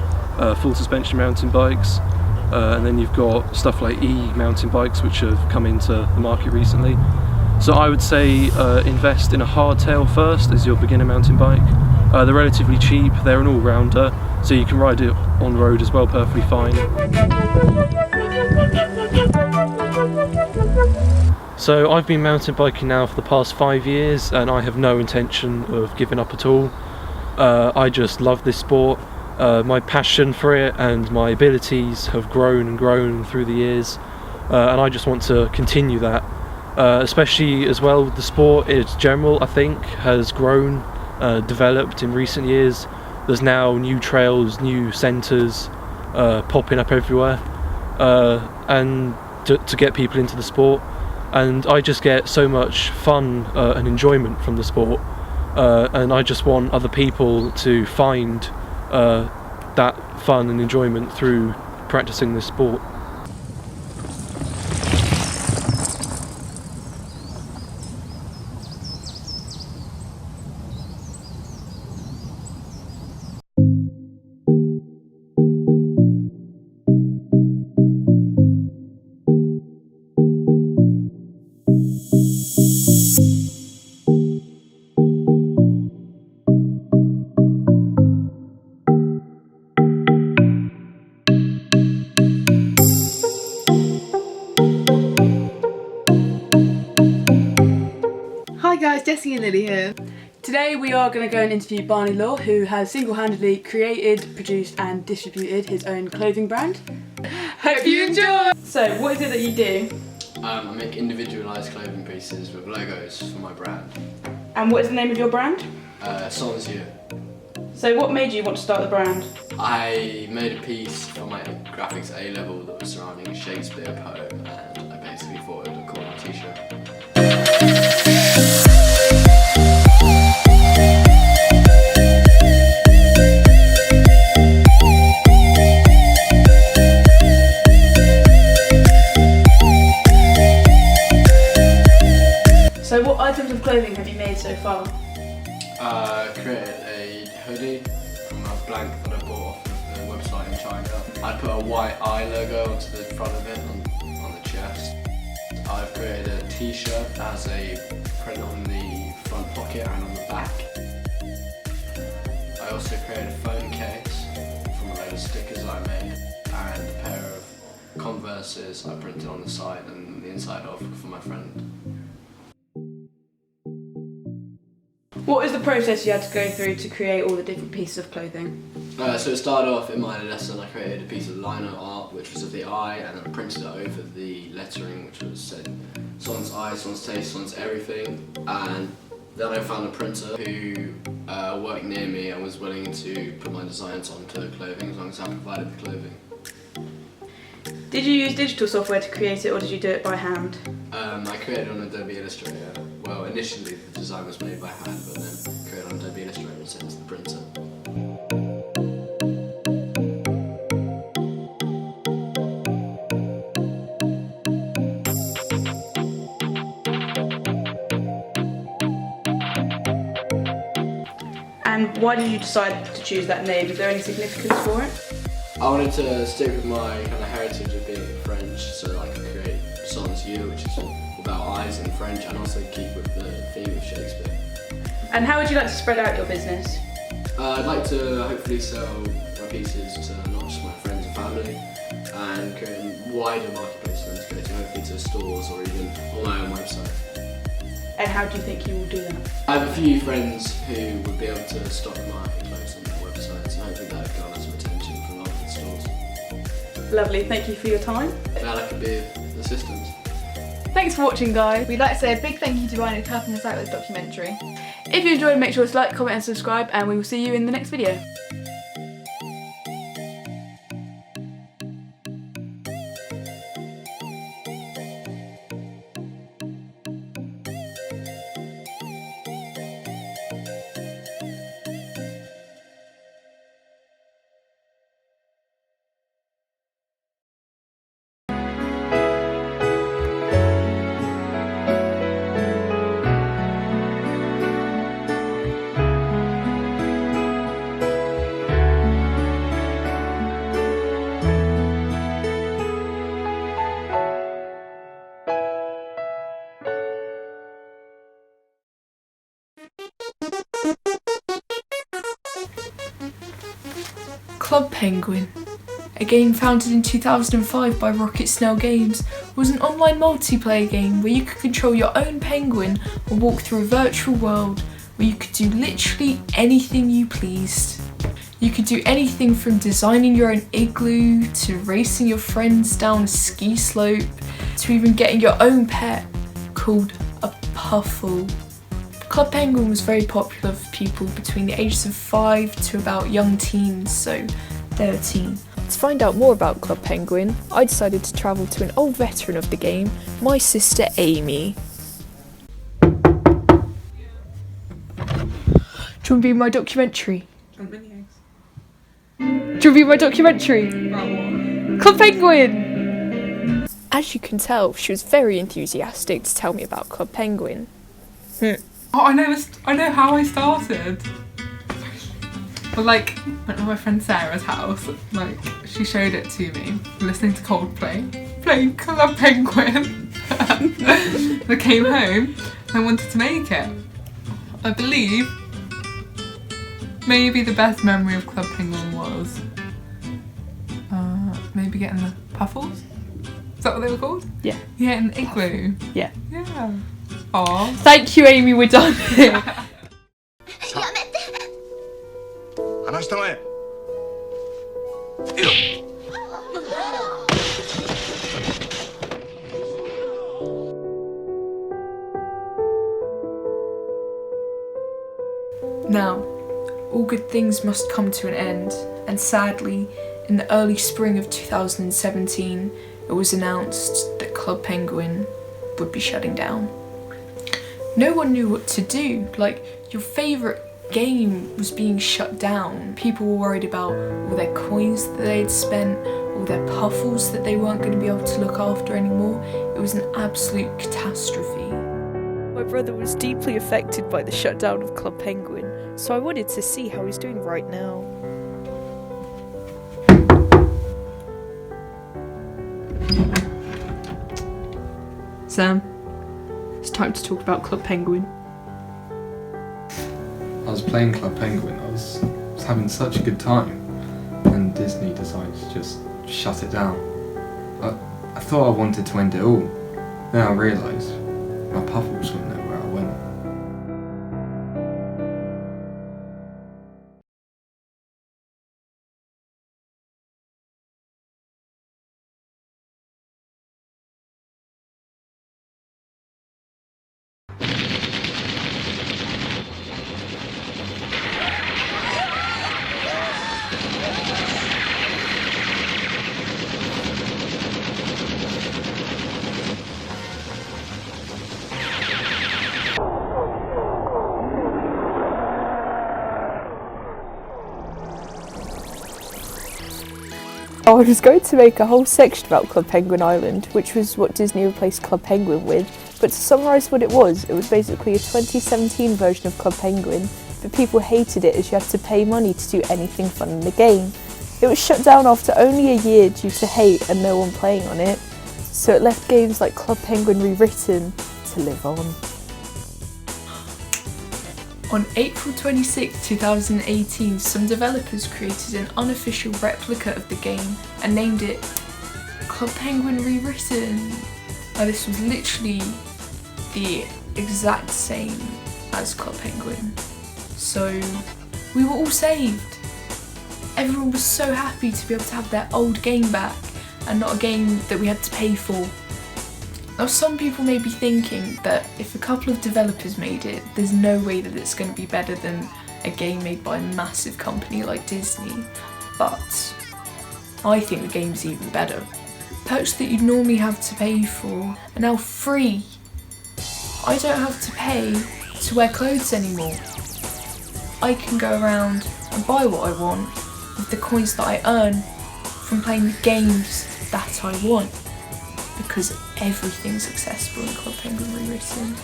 full suspension mountain bikes, and then you've got stuff like e-mountain bikes which have come into the market recently. So I would say invest in a hardtail first as your beginner mountain bike. They're relatively cheap, they're an all-rounder, so you can ride it on road as well perfectly fine. So I've been mountain biking now for the past 5 years and I have no intention of giving up at all. I just love this sport. My passion for it and my abilities have grown and grown through the years, and I just want to continue that. Especially as well, the sport in general, I think, has grown, developed in recent years. There's now new trails, new centres popping up everywhere, and to get people into the sport. And I just get so much fun and enjoyment from the sport, and I just want other people to find that fun and enjoyment through practicing this sport. Hi guys, Jessie and Lily here. Today we are going to go and interview Barney Law, who has single-handedly created, produced and distributed his own clothing brand. Hope you enjoy! So, what is it that you do? I make individualised clothing pieces with logos for my brand. And what is the name of your brand? Sans You. So what made you want to start the brand? I made a piece for my graphics A-level that was surrounding a Shakespeare poem, and I basically thought it would look cool on a t-shirt. So what items of clothing have you made so far? I created a hoodie from a blank that I bought off of the website in China. I put a white eye logo onto the front of it on the chest. I've created a t-shirt that has a print on the front pocket and on the back. I also created a phone case from a load of stickers I made, and a pair of Converses I printed on the side and the inside of for my friend. What is the process you had to go through to create all the different pieces of clothing? So it started off in my lesson. I created a piece of lino art which was of the eye, and then I printed it over the lettering which was said someone's eye, someone's taste, someone's everything. And then I found a printer who worked near me and was willing to put my designs onto clothing as long as I provided the clothing. Did you use digital software to create it, or did you do it by hand? I created on Adobe Illustrator. Well, initially the design was made by hand, but then created on Adobe Illustrator and sent it to the printer. And why did you decide to choose that name? Is there any significance for it? I wanted to stick with my kind of heritage of being French, so I could create Sans You, which is about eyes in French, and also keep with the theme of Shakespeare. And how would you like to spread out your business? I'd like to hopefully sell my pieces to not just my friends and family, and create a wider marketplace than creating hopefully to stores or even on my own website. And how do you think you will do that? I have a few friends who would be able to stock my clothes on their websites, and hopefully that would garner some attention from other stores. Lovely, thank you for your time. Glad I could be of assistance. Thanks for watching, guys. We'd like to say a big thank you to Barney for helping us out with this documentary. If you enjoyed, make sure to like, comment and subscribe, and we will see you in the next video. Club Penguin, a game founded in 2005 by Rocket Snail Games, was an online multiplayer game where you could control your own penguin and walk through a virtual world where you could do literally anything you pleased. You could do anything from designing your own igloo, to racing your friends down a ski slope, to even getting your own pet called a puffle. Club Penguin was very popular for people between the ages of 5 to about young teens, so 13. To find out more about Club Penguin, I decided to travel to an old veteran of the game, my sister Amy. Do you want to be my documentary? Do you want to be my documentary? Club Penguin! As you can tell, she was very enthusiastic to tell me about Club Penguin. Oh, I know how I started. But like, went to my friend Sarah's house, like, she showed it to me, listening to Coldplay, playing Club Penguin. I came home and I wanted to make it. I believe maybe the best memory of Club Penguin was maybe getting the puffles? Is that what they were called? Yeah. Yeah, an igloo. Yeah. Yeah. Aww. Thank you, Amy, we're done here. 話したまえ。 Now, all good things must come to an end, and sadly, in the early spring of 2017, it was announced that Club Penguin would be shutting down. No one knew what to do. Like, your favourite game was being shut down. People were worried about all their coins that they'd spent, all their puffles that they weren't going to be able to look after anymore. It was an absolute catastrophe. My brother was deeply affected by the shutdown of Club Penguin, so I wanted to see how he's doing right now. Sam, it's time to talk about Club Penguin. I was playing Club Penguin, I was having such a good time, and Disney decided to just shut it down. I thought I wanted to end it all, then I realised my puffles wouldn't know where I went. I was going to make a whole section about Club Penguin Island, which was what Disney replaced Club Penguin with, but to summarise what it was basically a 2017 version of Club Penguin, but people hated it as you had to pay money to do anything fun in the game. It was shut down after only a year due to hate and no one playing on it, so it left games like Club Penguin Rewritten to live on. On April 26, 2018, some developers created an unofficial replica of the game and named it Club Penguin Rewritten. Now, this was literally the exact same as Club Penguin. So we were all saved. Everyone was so happy to be able to have their old game back and not a game that we had to pay for. Now, some people may be thinking that if a couple of developers made it, there's no way that it's going to be better than a game made by a massive company like Disney, but I think the game's even better. Perks that you'd normally have to pay for are now free. I don't have to pay to wear clothes anymore. I can go around and buy what I want with the coins that I earn from playing the games that I want, because everything's accessible in Club Penguin Rewritten,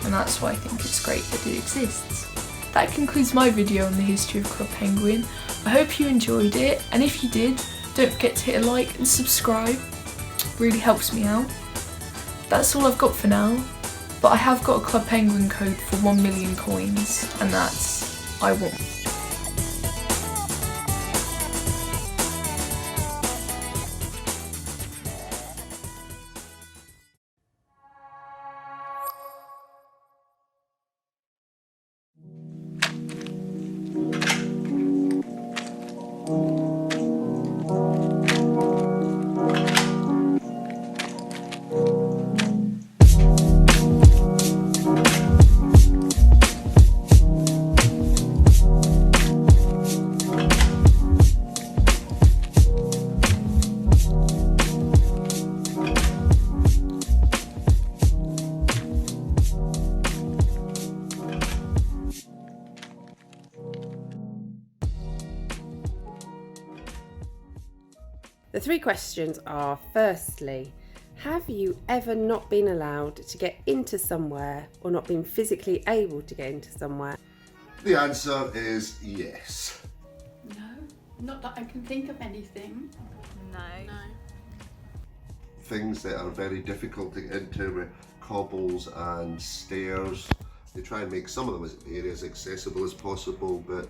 and that's why I think it's great that it exists. That concludes my video on the history of Club Penguin. I hope you enjoyed it, and if you did, don't forget to hit a like and subscribe. It really helps me out. That's all I've got for now, but I have got a Club Penguin code for 1 million coins, and that's I want. The 3 questions are, firstly, have you ever not been allowed to get into somewhere or not been physically able to get into somewhere? The answer is yes. No, not that I can think of anything. No. Things that are very difficult to get into with cobbles and stairs. They try and make some of them areas accessible as possible, but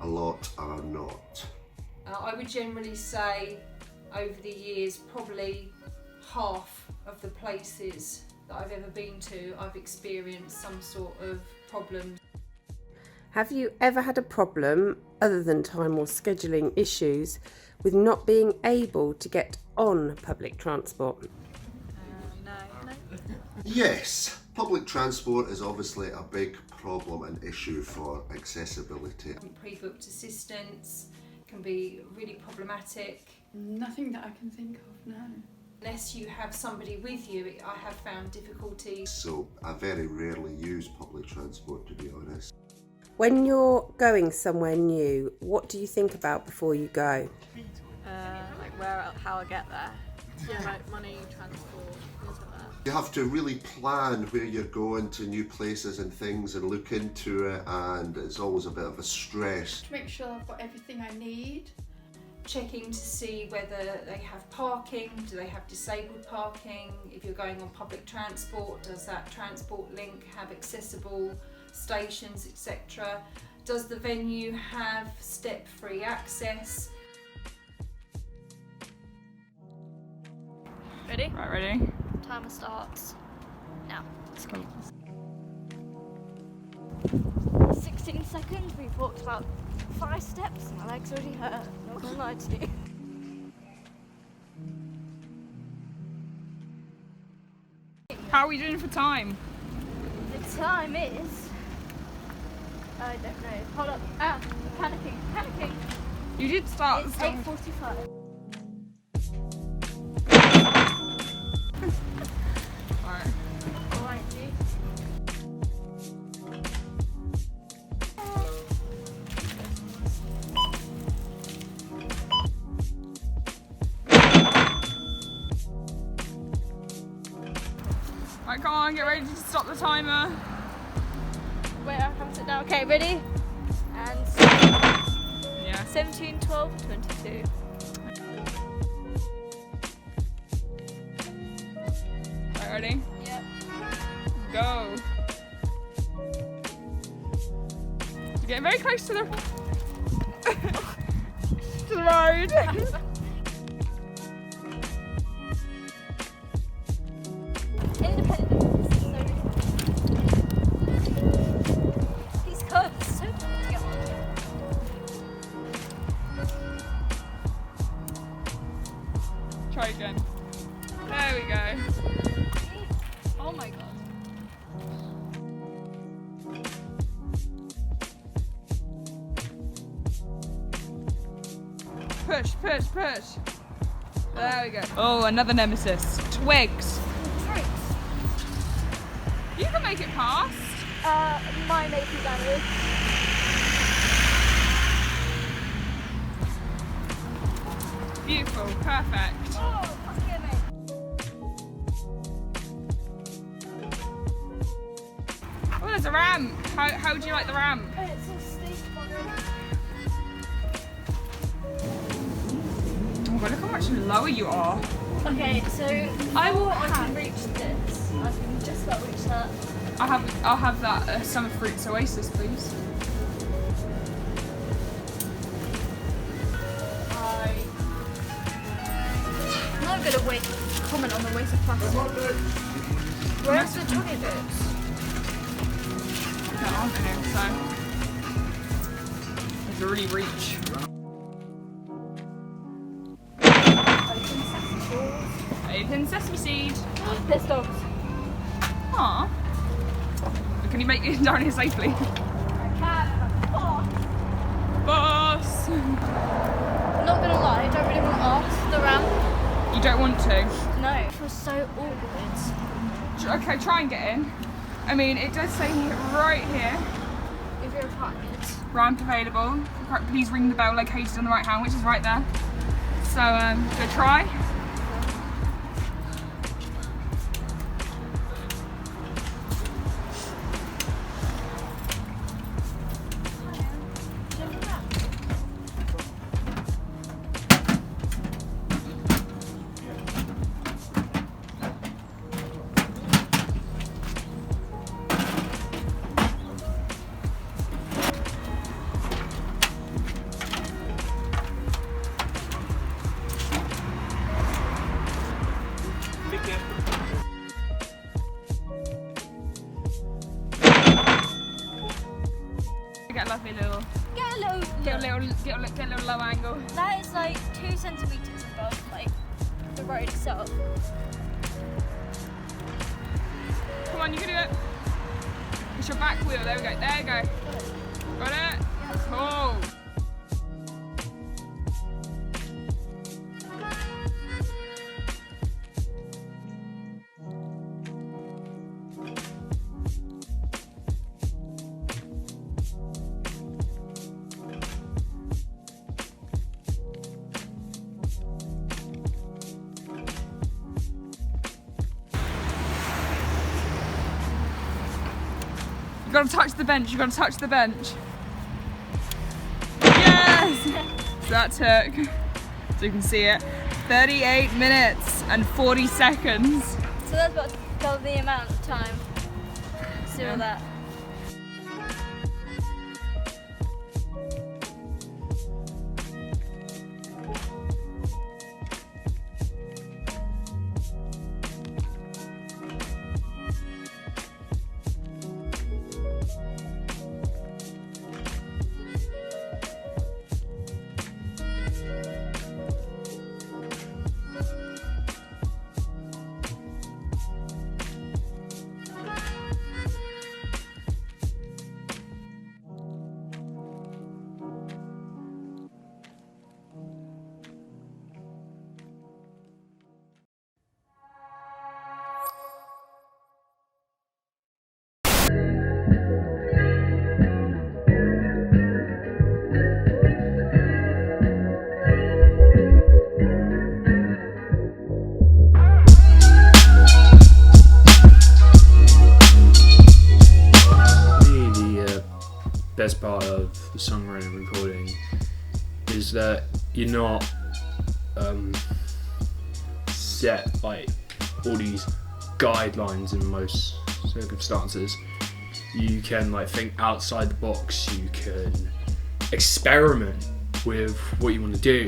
a lot are not. I would generally say over the years probably half of the places that I've ever been to I've experienced some sort of problem. Have you ever had a problem, other than time or scheduling issues, with not being able to get on public transport? No. Yes, public transport is obviously a big problem and issue for accessibility. Pre-booked assistance can be really problematic. Nothing that I can think of, no. Unless you have somebody with you, I have found difficulties. So I very rarely use public transport, to be honest. When you're going somewhere new, what do you think about before you go? Like how I get there. Yeah, like money, transport, things like that. You have to really plan where you're going to new places and things and look into it, and it's always a bit of a stress. To make sure I've got everything I need. Checking to see whether they have parking, do they have disabled parking? If you're going on public transport, does that transport link have accessible stations, etc.? Does the venue have step-free access? Ready? Right, ready? Timer starts now. Let's go. 16 seconds, we've walked about 5 steps, my legs already hurt, not gonna lie to you. How are we doing for time? The time is... I don't know. Hold up. Panicking. You did start. It's 8:45. Alright, G. Right, come on, get ready to stop the timer. Wait, I haven't sit down. Okay, ready? And yeah. 17, 12, 22. Right, ready? Yep. Go. You're getting very close to the to the road. Try again. There we go. Oh my god. Push. There we go. Oh, another nemesis. Twigs. You can make it past. My making damage. Beautiful, perfect. Oh, fucking me. Oh, there's a ramp. How do you like the ramp? It's a steep bugger. Oh god, look how much lower you are. Okay, so I can reach this. I can just about reach that. I'll have that Summer Fruits Oasis, please. I'm not gonna comment on the waste of plastic. Where's the johnny bits? There aren't any, so I have to really reach. Open sesame seed. Piss dogs. Aww. Can you make it down here safely? I can. Boss! Not gonna lie, I don't really want to ask the ramp. You don't want to? No. It feels so awkward. Okay, try and get in. I mean, it does say right here. If you're a partner. Ramp available. Please ring the bell located on the right hand, which is right there. So, good try. Get a lovely little, Get a little low angle. That is like 2 centimeters above like the road itself. Come on, you can do it. It's your back wheel. There we go. There you go. Got it. Cool. You gotta touch the bench, you gotta touch the bench. Yes! So that took, so you can see it, 38 minutes and 40 seconds. So that's about double the amount of time to do all that. Best part of the songwriting recording is that you're not set like all these guidelines in most circumstances. You can like think outside the box, you can experiment with what you want to do.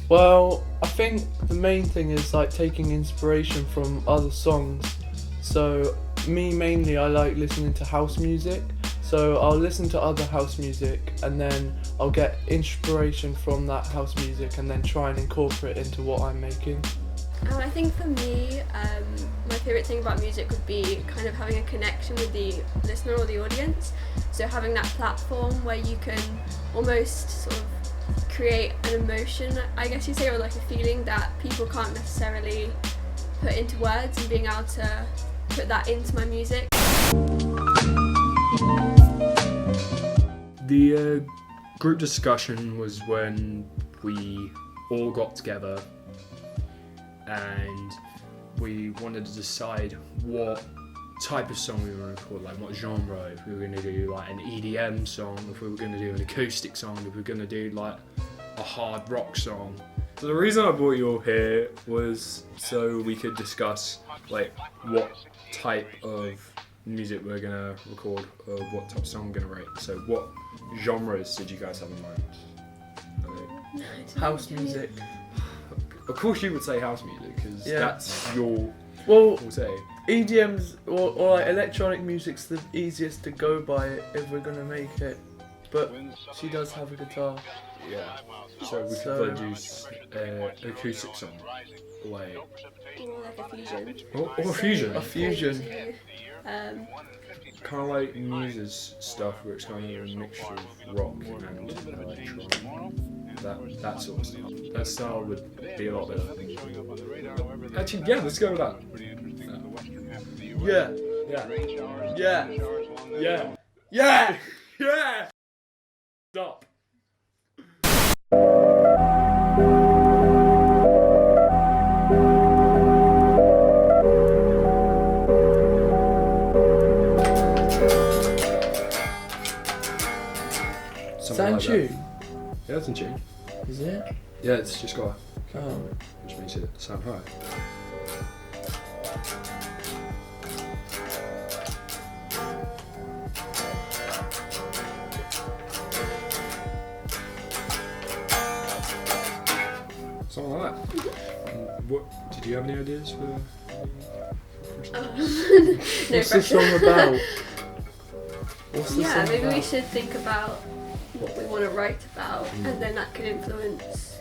Well, I think the main thing is like taking inspiration from other songs. So me mainly, I like listening to house music. So I'll listen to other house music and then I'll get inspiration from that house music and then try and incorporate it into what I'm making. I think for me, my favourite thing about music would be kind of having a connection with the listener or the audience. So having that platform where you can almost sort of create an emotion, I guess you say, or like a feeling that people can't necessarily put into words, and being able to put that into my music. The group discussion was when we all got together and we wanted to decide what type of song we were going to record, like what genre, if we were going to do like an EDM song, if we were going to do an acoustic song, if we were going to do like a hard rock song. So the reason I brought you all here was so we could discuss like what type of music we're gonna record, or what type of song we're gonna write. So what genres did you guys have in mind? House music. Of course you would say house music, because that's your say. EDM's or like electronic music's the easiest to go by if we're gonna make it. But she does have a guitar. Yeah. So we could produce an acoustic song. Like Or like a fusion. Or a fusion. A fusion. Kind of like Muse's stuff, where it's kind of a mixture of rock and electronic. That sort of stuff. That style would be a lot better. Actually, yeah, let's go with that. Yeah. Yeah. Yeah. Yeah. Yeah. Yeah. Stop. Something that in like tune? Yeah, it's in tune. Is it? Yeah, it's just got a Oh. which makes it sound high. Something like that. What did you have any ideas for? What's the song about? What's the Yeah, song maybe we about? should think about what we want to write about, and then that could influence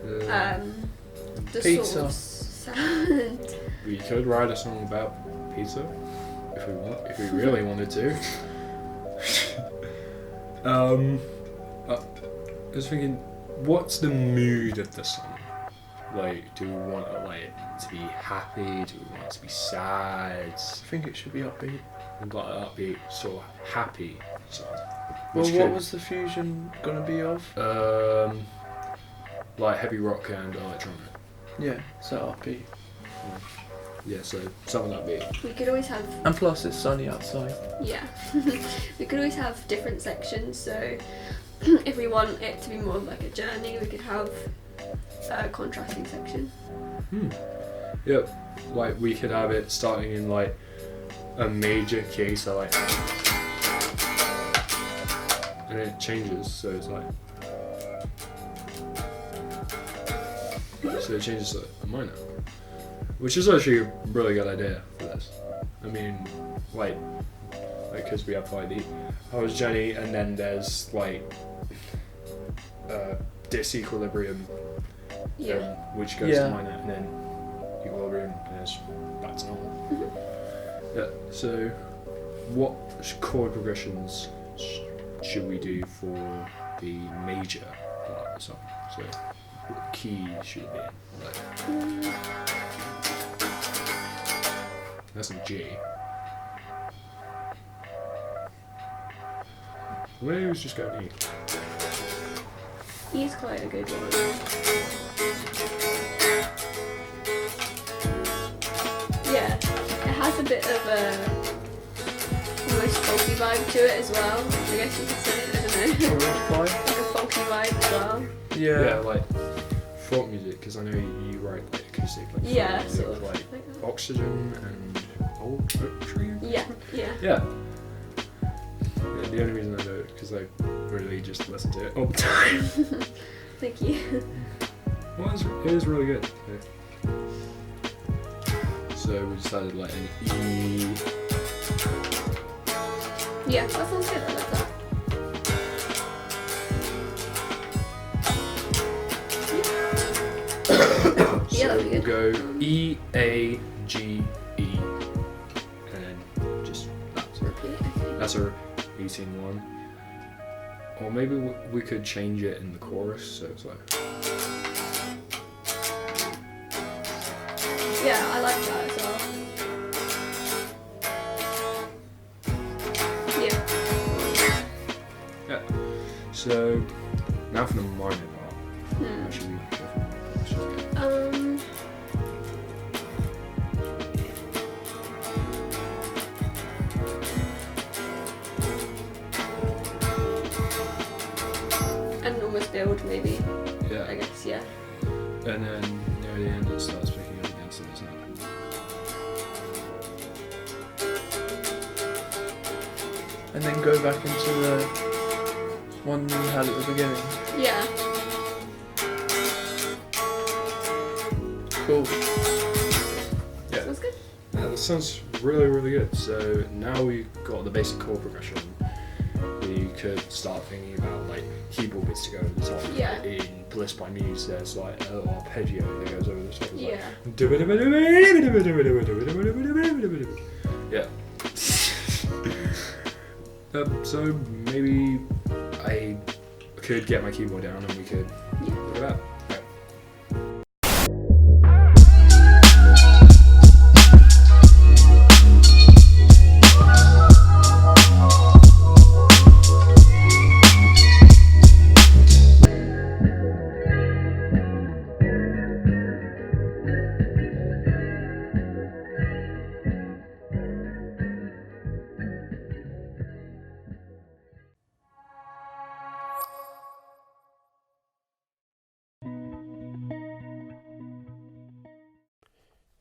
the Pizza. sort of sound. We could write a song about pizza if we want, if we really wanted to. I was thinking, what's the mood of the song? Like, do we want it to be happy? Do we want it to be sad? I think it should be upbeat. Like an upbeat, sort of happy song. Well, Which what could- was the fusion gonna be of? Like heavy rock and electronic. Yeah, so upbeat. Yeah, so something upbeat. We could always have, And plus, it's sunny outside. yeah, we could always have different sections. So if we want it to be more of like a journey, we could have a contrasting section. Yep. Like we could have it starting in like a major key, so like, and it changes, so it's like, so it changes to a minor, which is actually a really good idea for this. I mean, like because we have like the Howard's Journey, and then there's like disequilibrium, Yeah. which goes Yeah. to minor, and then equilibrium, and it's back to normal. Yeah. So, what chord progressions should we do for the major part of the song? So, what key should it be in? Like, that's a G. Maybe let's just go E. He's quite a good one. Yeah, it has a bit of a almost folky vibe to it as well. I guess you could say. I don't know. Like a folky vibe as well. Yeah, like folk music, because I know you write like acoustic, like folk Yeah, music, sort of like like that. Oxygen and old poetry. Yeah, yeah. Yeah. Yeah, the only reason I know it because I really just listen to it all the time. Thank you. Well, it is really good. So we decided like an E. Yeah, that sounds good. I like that. So Yeah, that'd be we'll good. go E, A, G, E, and then just that's our repeating one. Or maybe we could change it in the chorus, so it's like. Yeah, I like that as well. Yeah. Yeah. So now for the minor part. Hmm. What should we go for? And almost build maybe. Yeah. I guess, yeah. And then near the end it starts picking up again, so there's not. And then go back into the one you had at the beginning. Yeah. Cool. Yeah. Sounds good. Yeah, that sounds really, really good. So now we've got the basic chord progression. We could start thinking about like keyboard bits to go over the top. Yeah. Like, in Bliss by Muse, there's like an arpeggio that goes over the top. It's Yeah. Like, yeah. So maybe I could get my keyboard down and we could look at that.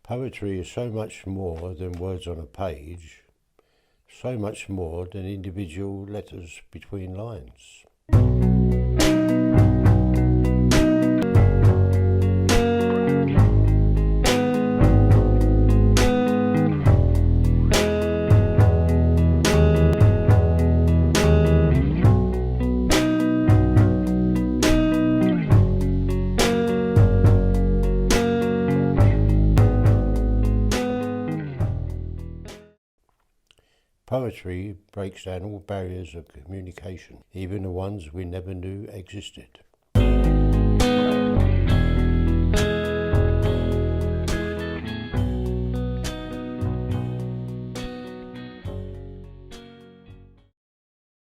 Poetry is so much more than words on a page, so much more than individual letters between lines. Poetry breaks down all barriers of communication, even the ones we never knew existed.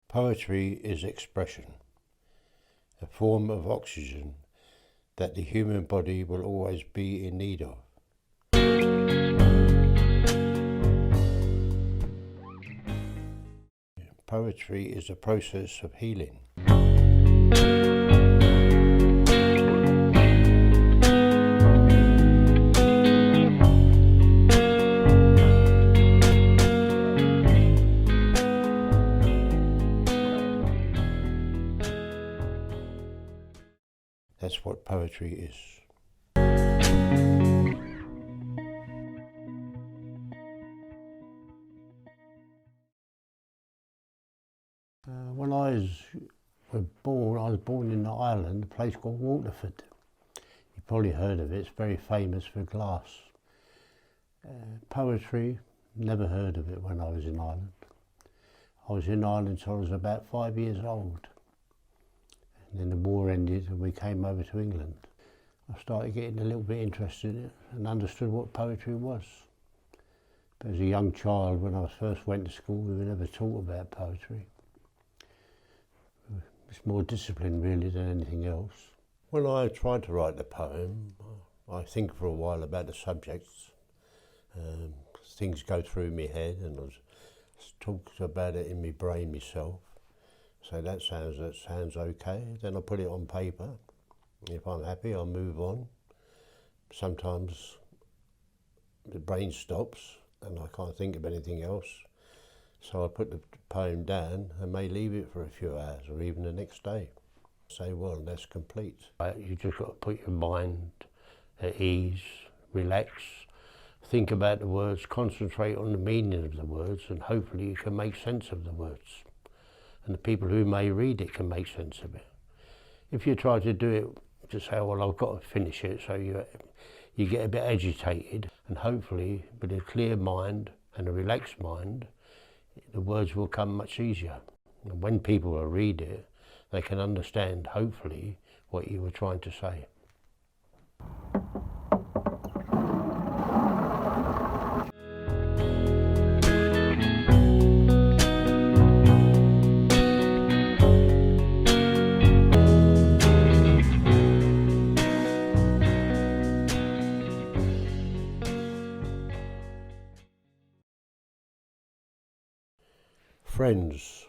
Poetry is expression, a form of oxygen that the human body will always be in need of. Poetry is a process of healing. That's what poetry is. When I was born in Ireland, a place called Waterford. You've probably heard of it, it's very famous for glass. Poetry, never heard of it when I was in Ireland. I was in Ireland until I was about 5 years old. And then the war ended and we came over to England. I started getting a little bit interested in it and understood what poetry was. But as a young child, when I first went to school, we were never taught about poetry. It's more discipline really than anything else. When I tried to write the poem, I think for a while about the subjects. Things go through my head and I talked about it in my brain myself. So that sounds okay. Then I put it on paper. If I'm happy, I'll move on. Sometimes the brain stops and I can't think of anything else. So I put the poem down and may leave it for a few hours or even the next day. Say, well, that's complete. You just got to put your mind at ease, relax, think about the words, concentrate on the meaning of the words, and hopefully you can make sense of the words. And the people who may read it can make sense of it. If you try to do it, just say, well, I've got to finish it, so you get a bit agitated, and hopefully with a clear mind and a relaxed mind, the words will come much easier. And when people will read it, they can understand, hopefully, what you were trying to say. Friends.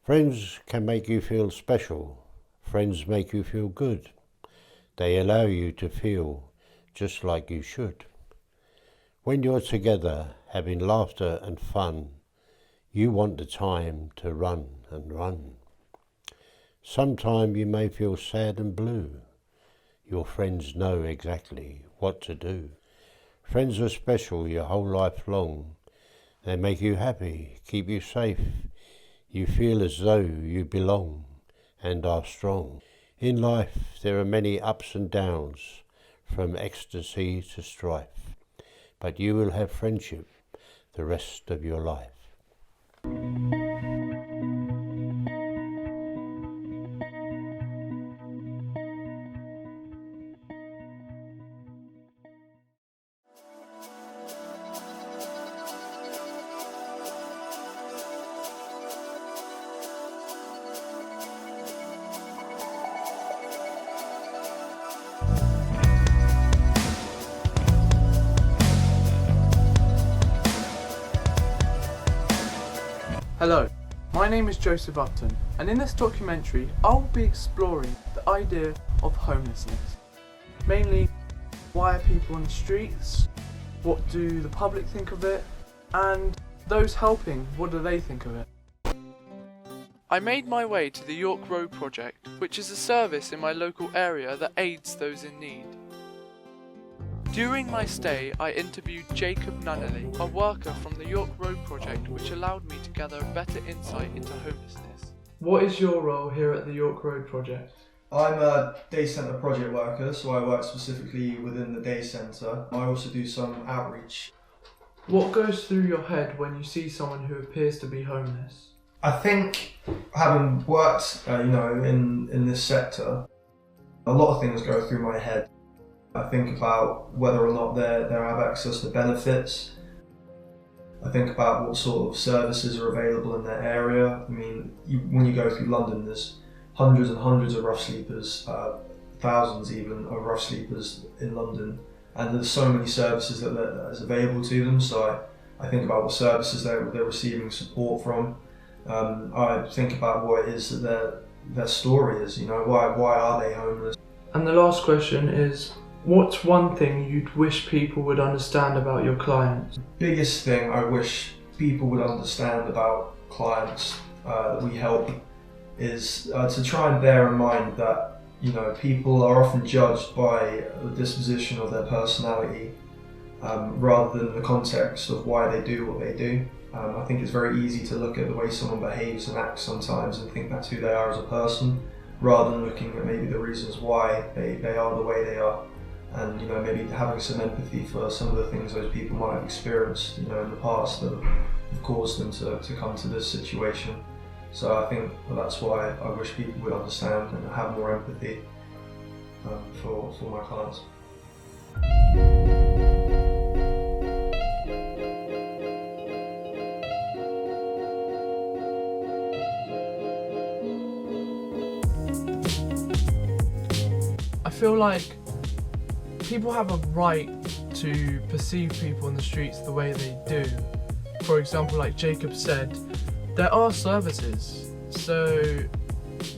Friends can make you feel special. Friends make you feel good. They allow you to feel just like you should. When you're together, having laughter and fun, you want the time to run and run. Sometime you may feel sad and blue. Your friends know exactly what to do. Friends are special your whole life long. They make you happy, keep you safe. You feel as though you belong and are strong. In life there are many ups and downs, from ecstasy to strife. But you will have friendship the rest of your life. Hello, my name is Joseph Upton, and in this documentary I'll be exploring the idea of homelessness. Mainly, why are people on the streets? what do the public think of it, and those helping, what do they think of it? I made my way to the York Road Project, which is a service in my local area that aids those in need. During my stay, I interviewed Jacob Nunnally, a worker from the York Road Project, which allowed me to gather a better insight into homelessness. What is your role here at the York Road Project? I'm a day centre project worker, so I work specifically within the day centre. I also do some outreach. What goes through your head when you see someone who appears to be homeless? I think, having worked, in this sector, a lot of things go through my head. I think about whether or not they have access to benefits. I think about what sort of services are available in their area. I mean, when you go through London, there's hundreds and hundreds of rough sleepers, thousands even of rough sleepers in London, and there's so many services that is available to them. So I think about what services they're receiving support from. I think about what it is that their story is. Why are they homeless? And the last question is, what's one thing you'd wish people would understand about your clients? Biggest thing I wish people would understand about clients that we help is to try and bear in mind that people are often judged by the disposition of their personality rather than the context of why they do what they do. I think it's very easy to look at the way someone behaves and acts sometimes and think that's who they are as a person, rather than looking at maybe the reasons why they are the way they are, and maybe having some empathy for some of the things those people might have experienced in the past that have caused them to come to this situation. So I think that's why I wish people would understand and have more empathy for my clients. I feel like people have a right to perceive people in the streets the way they do. For example, like Jacob said, there are services, so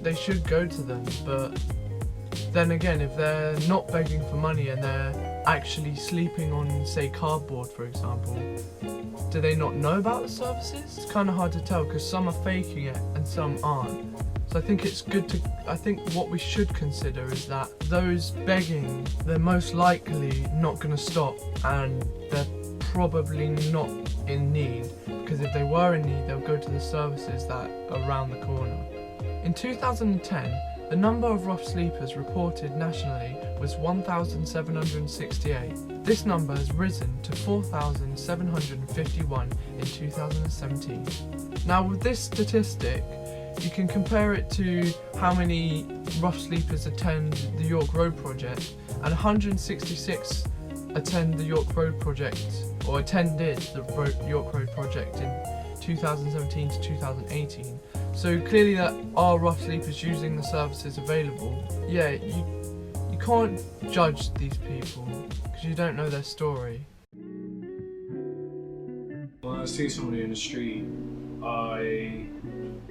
they should go to them, but then again, if they're not begging for money and they're actually sleeping on, say, cardboard, for example, do they not know about the services? It's kind of hard to tell because some are faking it and some aren't. So I think it's good to, I think what we should consider is that those begging, they're most likely not going to stop, and they're probably not in need, because if they were in need, they'll go to the services that are around the corner. In 2010, the number of rough sleepers reported nationally was 1,768. This number has risen to 4,751 in 2017. Now with this statistic, you can compare it to how many rough sleepers attend the York Road Project, and 166 attend the York Road Project, or attended the York Road Project in 2017 to 2018. So clearly there are rough sleepers using the services available. Yeah, you can't judge these people because you don't know their story. When I see somebody in the street,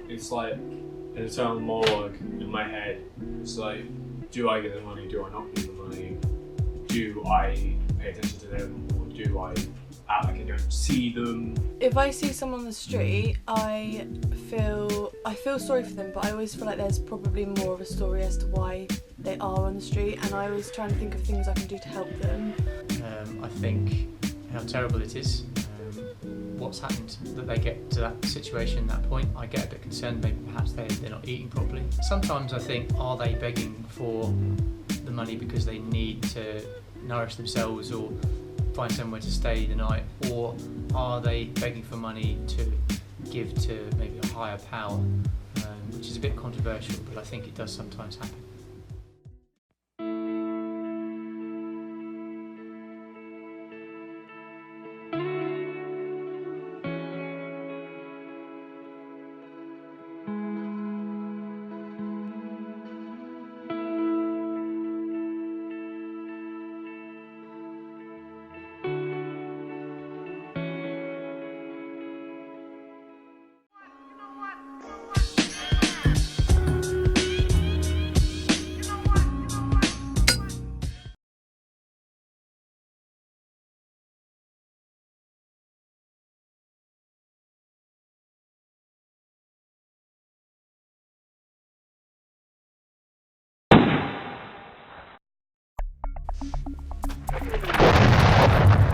it's like an eternal monologue in my head. It's like, do I get the money? Do I not get the money? Do I pay attention to them, or do I act like I don't see them? If I see someone on the street, I feel sorry for them, but I always feel like there's probably more of a story as to why they are on the street, and I always try and think of things I can do to help them. I think how terrible it is. What's happened that they get to that situation, that point. I get a bit concerned, maybe perhaps they're not eating properly. Sometimes I think, are they begging for the money because they need to nourish themselves or find somewhere to stay the night, or are they begging for money to give to maybe a higher power, which is a bit controversial, but I think it does sometimes happen.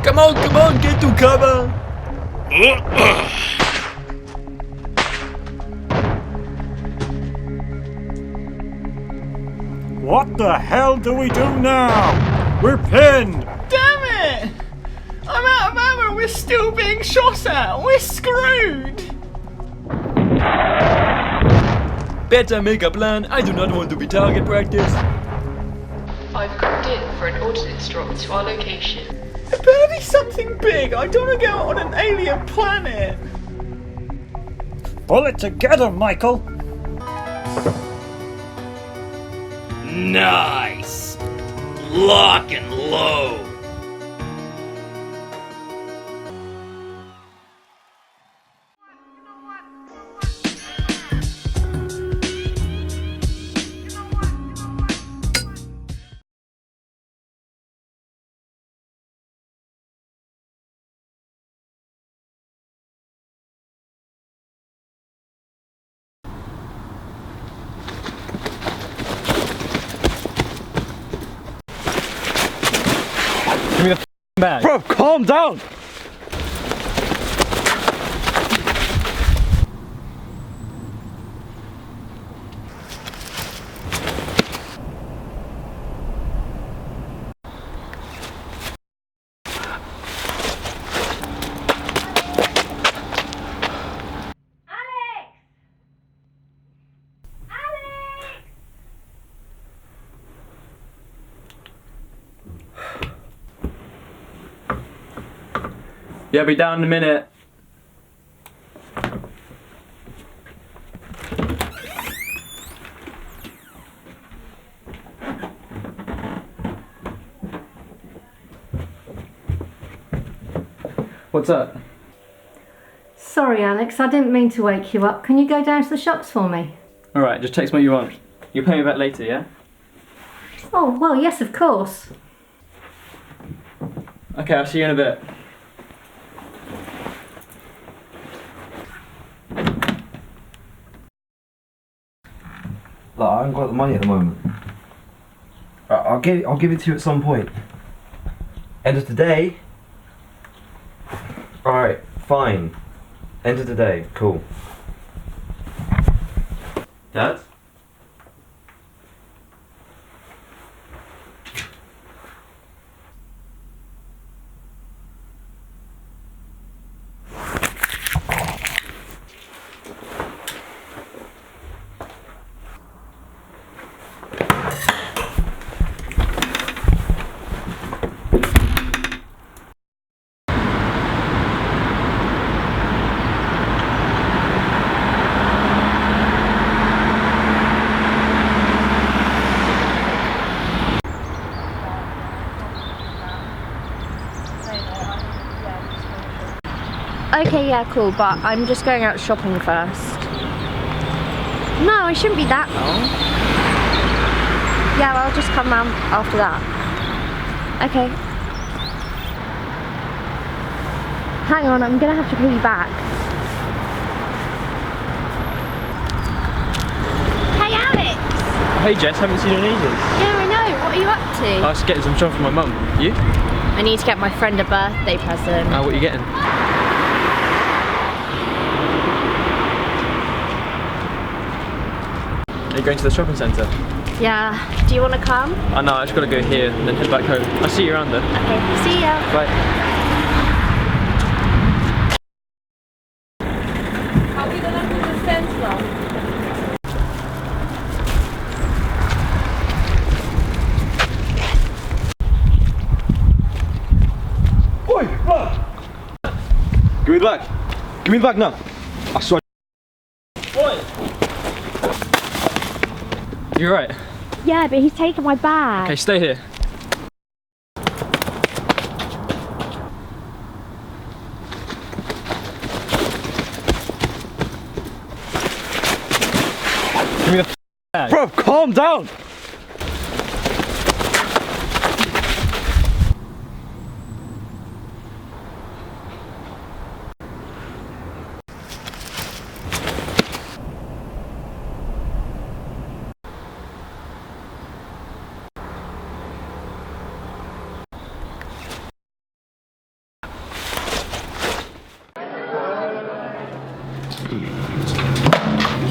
Come on, get to cover! What the hell do we do now? We're pinned! Damn it! I'm out of ammo, we're still being shot at! We're screwed! Better make a plan, I do not want to be target practice. I've called in for an ordnance drop to our location. It better be something big, I don't want to go on an alien planet! Pull it together, Michael! Nice! Lock and load! Give me the bag. Bro, calm down! Yeah, be down in a minute. What's up? Sorry, Alex, I didn't mean to wake you up. Can you go down to the shops for me? Alright, just text me what you want. You'll pay me back later, yeah? Oh, well, yes, of course. Okay, I'll see you in a bit. Like, I haven't got the money at the moment. I'll give it to you at some point. End of the day. Alright, fine. End of the day, cool. Dad? Okay, yeah, cool, but I'm just going out shopping first. No, it shouldn't be that long. Yeah, I'll just come round after that. Okay. Hang on, I'm gonna have to call you back. Hey, Alex! Hey Jess, haven't seen you in ages. Yeah, I know. What are you up to? I was getting some stuff from my mum. You? I need to get my friend a birthday present. What are you getting? Are you going to the shopping centre? Yeah. Do you want to come? Oh no, I just gotta go here and then head back home. I'll see you around there. Okay, see ya. Bye. I'll be the left of the centre. Oi, run! Give me the bag. Give me the bag now. I swear. Oi! You're right. Yeah, but he's taken my bag. Okay, stay here. Give me the bag. Bro, calm down!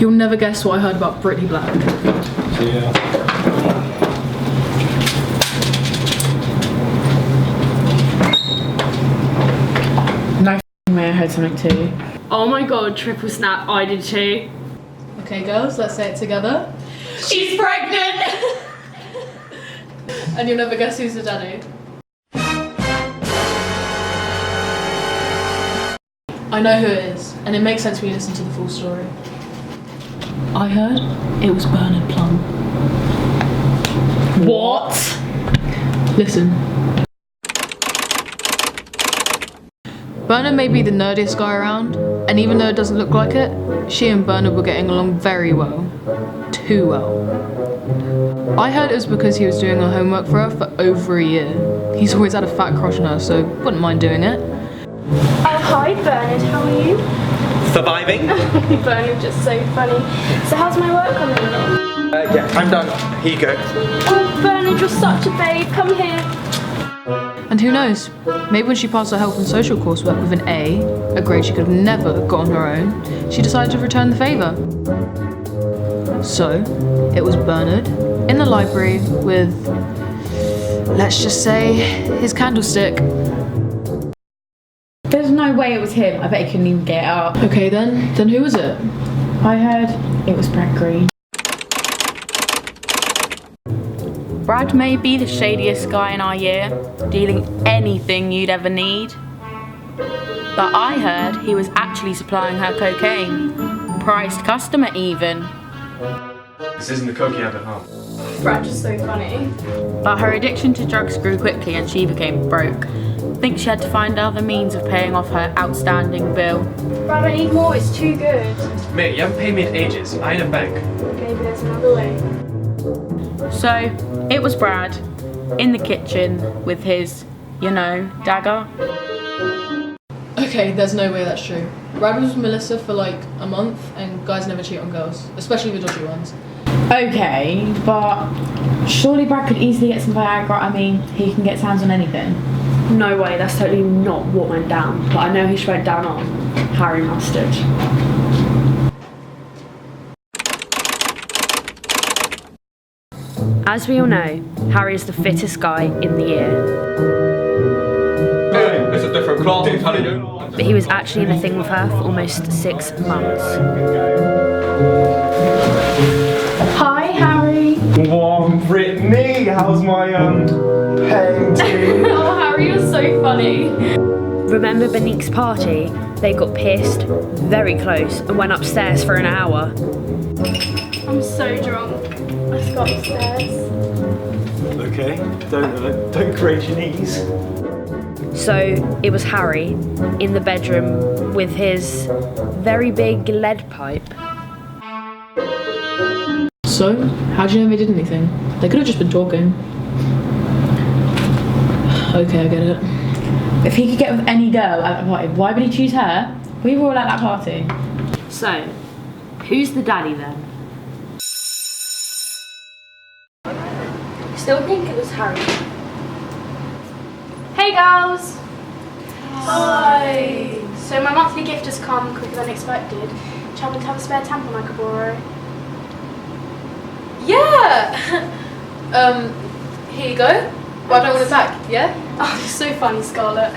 You'll never guess what I heard about Brittany Black. Yeah. No way I heard something too. Oh my god, triple snap, I did too. Okay girls, let's say it together. She's pregnant! And you'll never guess who's the daddy. I know who it is, and it makes sense when you listen to the full story. I heard it was Bernard Plum. What? Listen. Bernard may be the nerdiest guy around, and even though it doesn't look like it, she and Bernard were getting along very well. Too well. I heard it was because he was doing her homework for her for over a year. He's always had a fat crush on her, so wouldn't mind doing it. Oh, hi Bernard, how are you? Surviving? Bernard, just so funny. So how's my work coming along? Yeah, I'm done. Here you go. Oh, Bernard, you're such a babe, come here. And who knows, maybe when she passed her health and social coursework with an A, a grade she could have never got on her own, she decided to return the favour. So, it was Bernard in the library with, let's just say, his candlestick. There's no way it was him. I bet he couldn't even get it up. Okay then who was it? I heard it was Brad Green. Brad may be the shadiest guy in our year, dealing anything you'd ever need. But I heard he was actually supplying her cocaine. Prized customer even. This isn't the coke you had at home. Brad's just so funny. But her addiction to drugs grew quickly and she became broke. I think she had to find other means of paying off her outstanding bill. Brad, I need more, it's too good. Mate, you haven't paid me in ages. I ain't a bank. Maybe there's another way. So, it was Brad, in the kitchen with his, you know, dagger. Okay, there's no way that's true. Brad was with Melissa for like a month, and guys never cheat on girls, especially the dodgy ones. Okay, but surely Brad could easily get some Viagra. I mean, he can get his hands on anything. No way, that's totally not what went down. But I know who she went down on. Harry Mustard. As we all know, Harry is the fittest guy in the year. Hey, it's a different class. How do you do? But he was actually in a thing with her for almost 6 months. Hi, Harry. Whoa, Brittany, how's my painting? Oh, Harry, you're so funny. Remember Benique's party? They got pissed, very close, and went upstairs for an hour. I'm so drunk. Let's go upstairs. Okay, don't grate your knees. So it was Harry in the bedroom with his very big lead pipe. So, how do you know they did anything? They could have just been talking. Okay, I get it. If he could get with any girl at the party, why would he choose her? We were all at that party. So, who's the daddy then? Still think it was Harry. Hey girls! Hi! So my monthly gift has come quicker than expected. Do you happen to have a spare tampon I could borrow? Yeah! Here you go. Why don't I want it back, yeah? Oh, you're so funny, Scarlett.